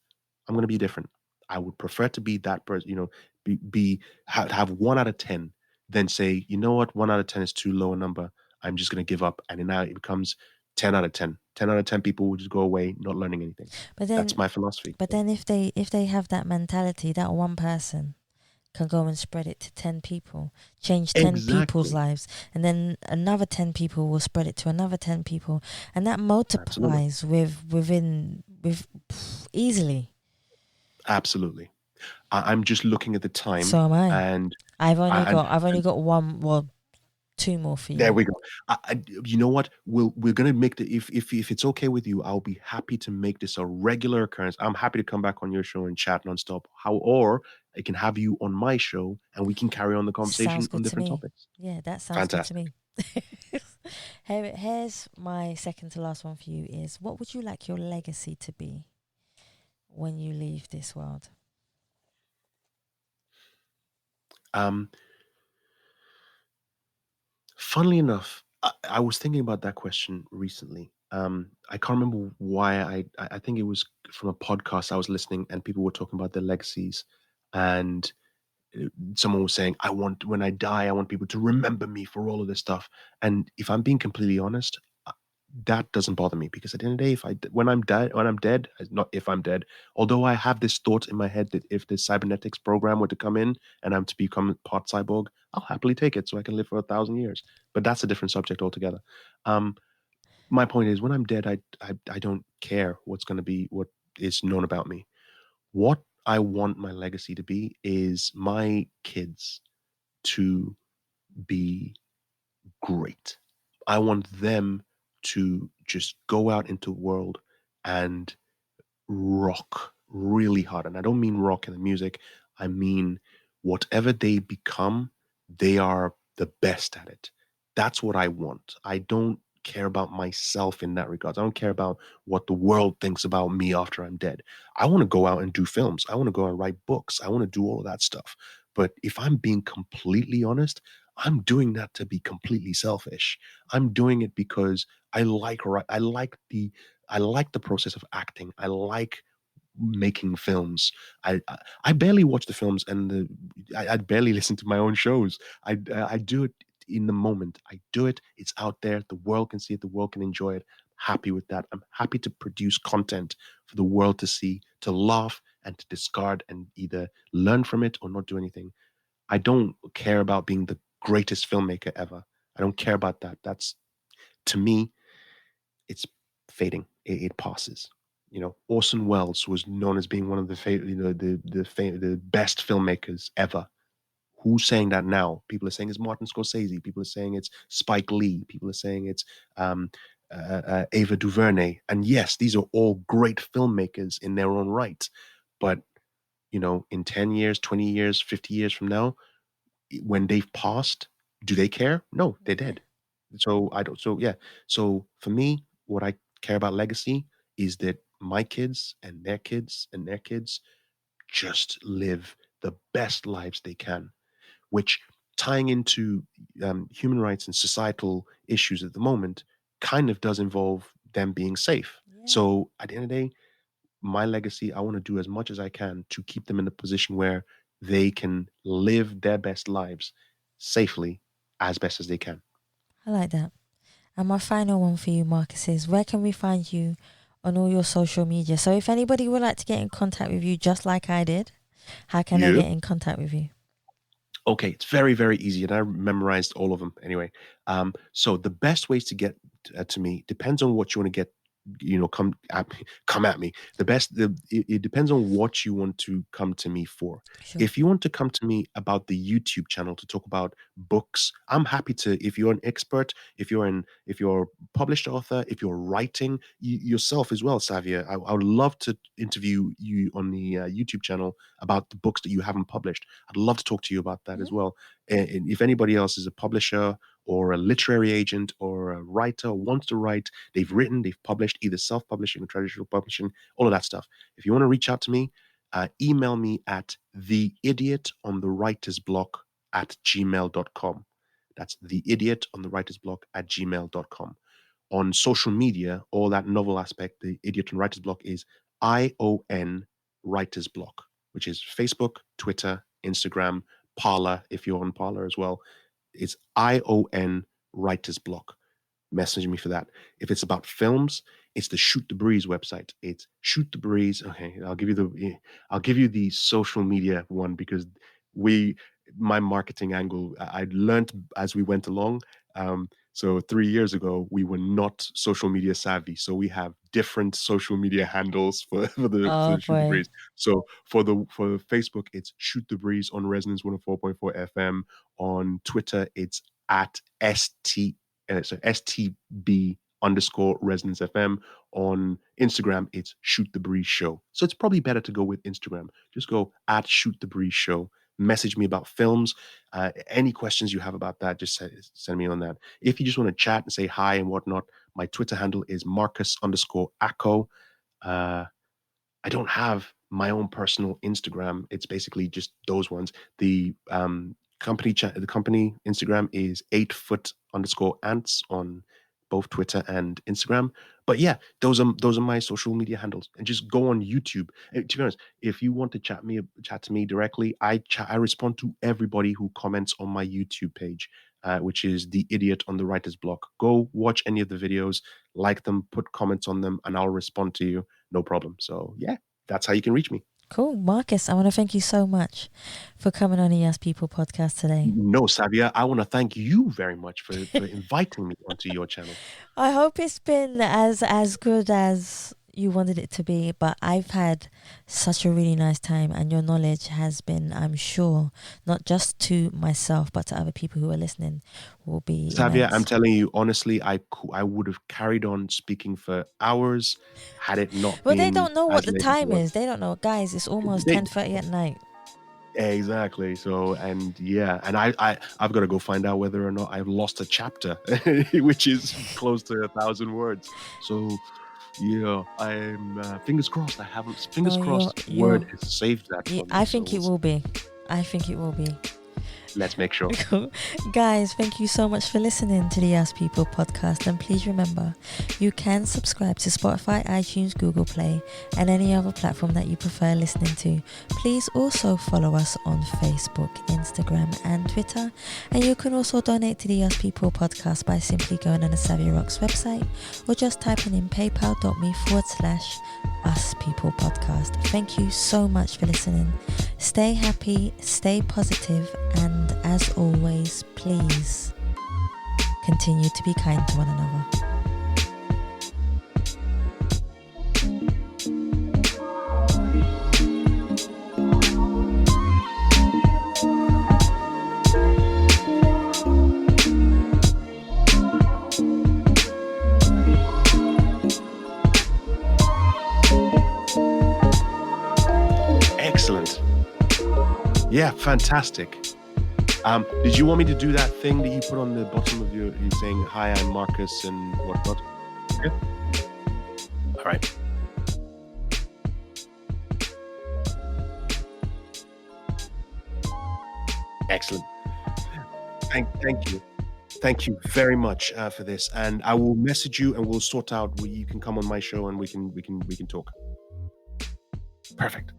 S1: I'm going to be different. I would prefer to be that person, have 1 out of 10 than say, you know what, 1 out of 10 is too low a number. I'm just going to give up. And then now it becomes 10 out of 10. 10 out of 10 people will just go away, not learning anything.
S2: But
S1: That's
S2: then,
S1: my philosophy.
S2: but then, if they have that mentality, that one person can go and spread it to 10 people, change 10 people's
S1: Exactly.
S2: lives, and then another 10 people will spread it to another 10 people, and that
S1: Absolutely.
S2: multiplies with easily.
S1: Absolutely. I'm just looking at the time
S2: So am I.
S1: and
S2: I've only
S1: and
S2: got I've only got one, well, two more for
S1: there
S2: you.
S1: we go. You know what? We're gonna make the if it's okay with you, I'll be happy to make this a regular occurrence. I'm happy to come back on your show and chat nonstop. Or I can have you on my show and we can carry on the
S2: Sounds
S1: conversation on
S2: good to
S1: different
S2: me.
S1: topics.
S2: Yeah, that sounds good to
S1: Fantastic.
S2: me. Here's my second to last one for you is, what would you like your legacy to be when you leave this world?
S1: Um, Funnily enough, I was thinking about that question recently. I can't remember why. I think it was from a podcast I was listening, and people were talking about their legacies, and someone was saying, "I want when I die, I want people to remember me for all of this stuff." And if I'm being completely honest, that doesn't bother me because at the end of the day, if I when I'm dead, not if I'm dead. Although I have this thought in my head that if the cybernetics program were to come in and I'm to become part cyborg, I'll happily take it so I can live for 1,000 years. But that's a different subject altogether. Um, my point is, when I'm dead, I don't care what's going to be what is known about me. What I want my legacy to be is my kids to be great. I want them to just go out into the world and rock really hard. And I don't mean rock in the music, I mean whatever they become, they are the best at it. That's what I want. I don't care about myself in that regard. I don't care about what the world thinks about me after I'm dead. I want to go out and do films. I want to go and write books. I want to do all of that stuff. But if I'm being completely honest, I'm doing that to be completely selfish. I'm doing it because I like the process of acting. I like making films. I barely watch the films, and I barely listen to my own shows. I do it in the moment. I do it. It's out there. The world can see it. The world can enjoy it. Happy with that. I'm happy to produce content for the world to see, to laugh and to discard and either learn from it or not do anything. I don't care about being the greatest filmmaker ever. I don't care about that. That's, to me, it's fading. It passes. You know, Orson Welles was known as being one of the best filmmakers ever. Who's saying that now? People are saying it's Martin Scorsese. People are saying it's Spike Lee. People are saying it's um, Ava DuVernay. And yes, these are all great filmmakers in their own right. But in 10 years, 20 years, 50 years from now, when they've passed, do they care? No, they're
S2: Yeah.
S1: dead. So I don't. So yeah. So for me, what I care about legacy is that my kids and their kids and their kids just live the best lives they can. Which, tying into human rights and societal issues at the moment, kind of does involve them being safe.
S2: Yeah.
S1: So at the end of the day, my legacy, I want to do as much as I can to keep them in a position where they can live their best lives safely as best as they can.
S2: I like that. And my final one for you, Marcus, is where can we find you on all your social media? So if anybody would like to get in contact with you just like I did, how can they
S1: You?
S2: get in contact with you?
S1: Okay, it's very, very easy, and I memorized all of them anyway. So the best ways to get to me depends on what you want to get. Come at me. Come at me. It depends on what you want to come to me for.
S2: Sure.
S1: If you want to come to me about the YouTube channel to talk about books, I'm happy to. If you're an expert, if you're a published author, if you're writing yourself as well, Savia, I would love to interview you on the YouTube channel about the books that you haven't published. I'd love to talk to you about that
S2: Mhm.
S1: as well. And if anybody else is a publisher or a literary agent or a writer, wants to write, they've written, they've published, either self-publishing or traditional publishing, all of that stuff. If you want to reach out to me, email me at theidiotonthewritersblock@gmail.com. That's theidiotonthewritersblock@gmail.com. On social media, all that novel aspect, the Idiot and Writer's Block is ION Writer's Block, which is Facebook, Twitter, Instagram, Parler, if you're on Parler as well. It's ION Writer's Block. Message me for that. If it's about films, it's the Shoot the Breeze website. It's Shoot the Breeze. Okay, I'll give you the social media one because we my marketing angle I learned as we went along. So 3 years ago, we were not social media savvy. So we have different social media handles for
S2: Oh
S1: the Shoot the
S2: boy.
S1: Breeze. So for Facebook, it's Shoot the Breeze on Resonance 104.4 FM. On Twitter, it's at STB underscore Resonance FM. On Instagram, it's Shoot the Breeze Show. So it's probably better to go with Instagram. Just go at Shoot the Breeze Show. Message me about films. Any questions you have about that, just send me on that. If you just want to chat and say hi and whatnot, my Twitter handle is Marcus underscore Acco. Uh, I don't have my own personal Instagram. It's basically just those ones. The company Instagram is 8 foot underscore ants on both Twitter and Instagram. But yeah, those are my social media handles. And just go on YouTube. To be honest, if you want to chat to me directly, I respond to everybody who comments on my YouTube page, which is the Idiot on the Writer's Block. Go watch any of the videos, like them, put comments on them, and I'll respond to you. No problem. So yeah, that's how you can reach me.
S2: Cool. Marcus, I want to thank you so much for coming on the Yes People podcast today.
S1: No, Savia, I want to thank you very much for inviting me onto your channel.
S2: I hope it's been as good as you wanted it to be, but I've had such a really nice time, and your knowledge has been, I'm sure, not just to myself but to other people who are listening, will be
S1: Savia, I'm
S2: immense.
S1: telling you honestly, I would have carried on speaking for hours had it not
S2: Well, they
S1: been
S2: don't know what
S1: as
S2: the
S1: late as it
S2: time
S1: was.
S2: is. They don't know, guys. It's almost
S1: They,
S2: 10:30 at night.
S1: exactly. So, and yeah, and I've got to go find out whether or not I've lost a chapter, which is close to 1,000 words. So yeah, I'm fingers crossed. I haven't. Fingers
S2: No,
S1: crossed. Word has saved that for me.
S2: I
S1: So
S2: think
S1: we'll
S2: it
S1: see.
S2: will be. I think it will be.
S1: Let's make sure.
S2: Cool. Guys, thank you so much for listening to the Ask People podcast. And please remember, you can subscribe to Spotify, iTunes, Google Play, and any other platform that you prefer listening to. Please also follow us on Facebook, Instagram, and Twitter. And you can also donate to the Ask People podcast by simply going on the Savia Rocks website or just typing in paypal.me/Us People podcast. Thank you so much for listening. Stay happy, stay positive, and as always, please continue to be kind to one another.
S1: Excellent. Yeah, fantastic. Did you want me to do that thing that you put on the bottom of you saying, "Hi, I'm Marcus," and whatnot? Yeah. All right. Excellent. Thank you. Thank you very much for this, and I will message you, and we'll sort out. You can come on my show, and we can talk. Perfect.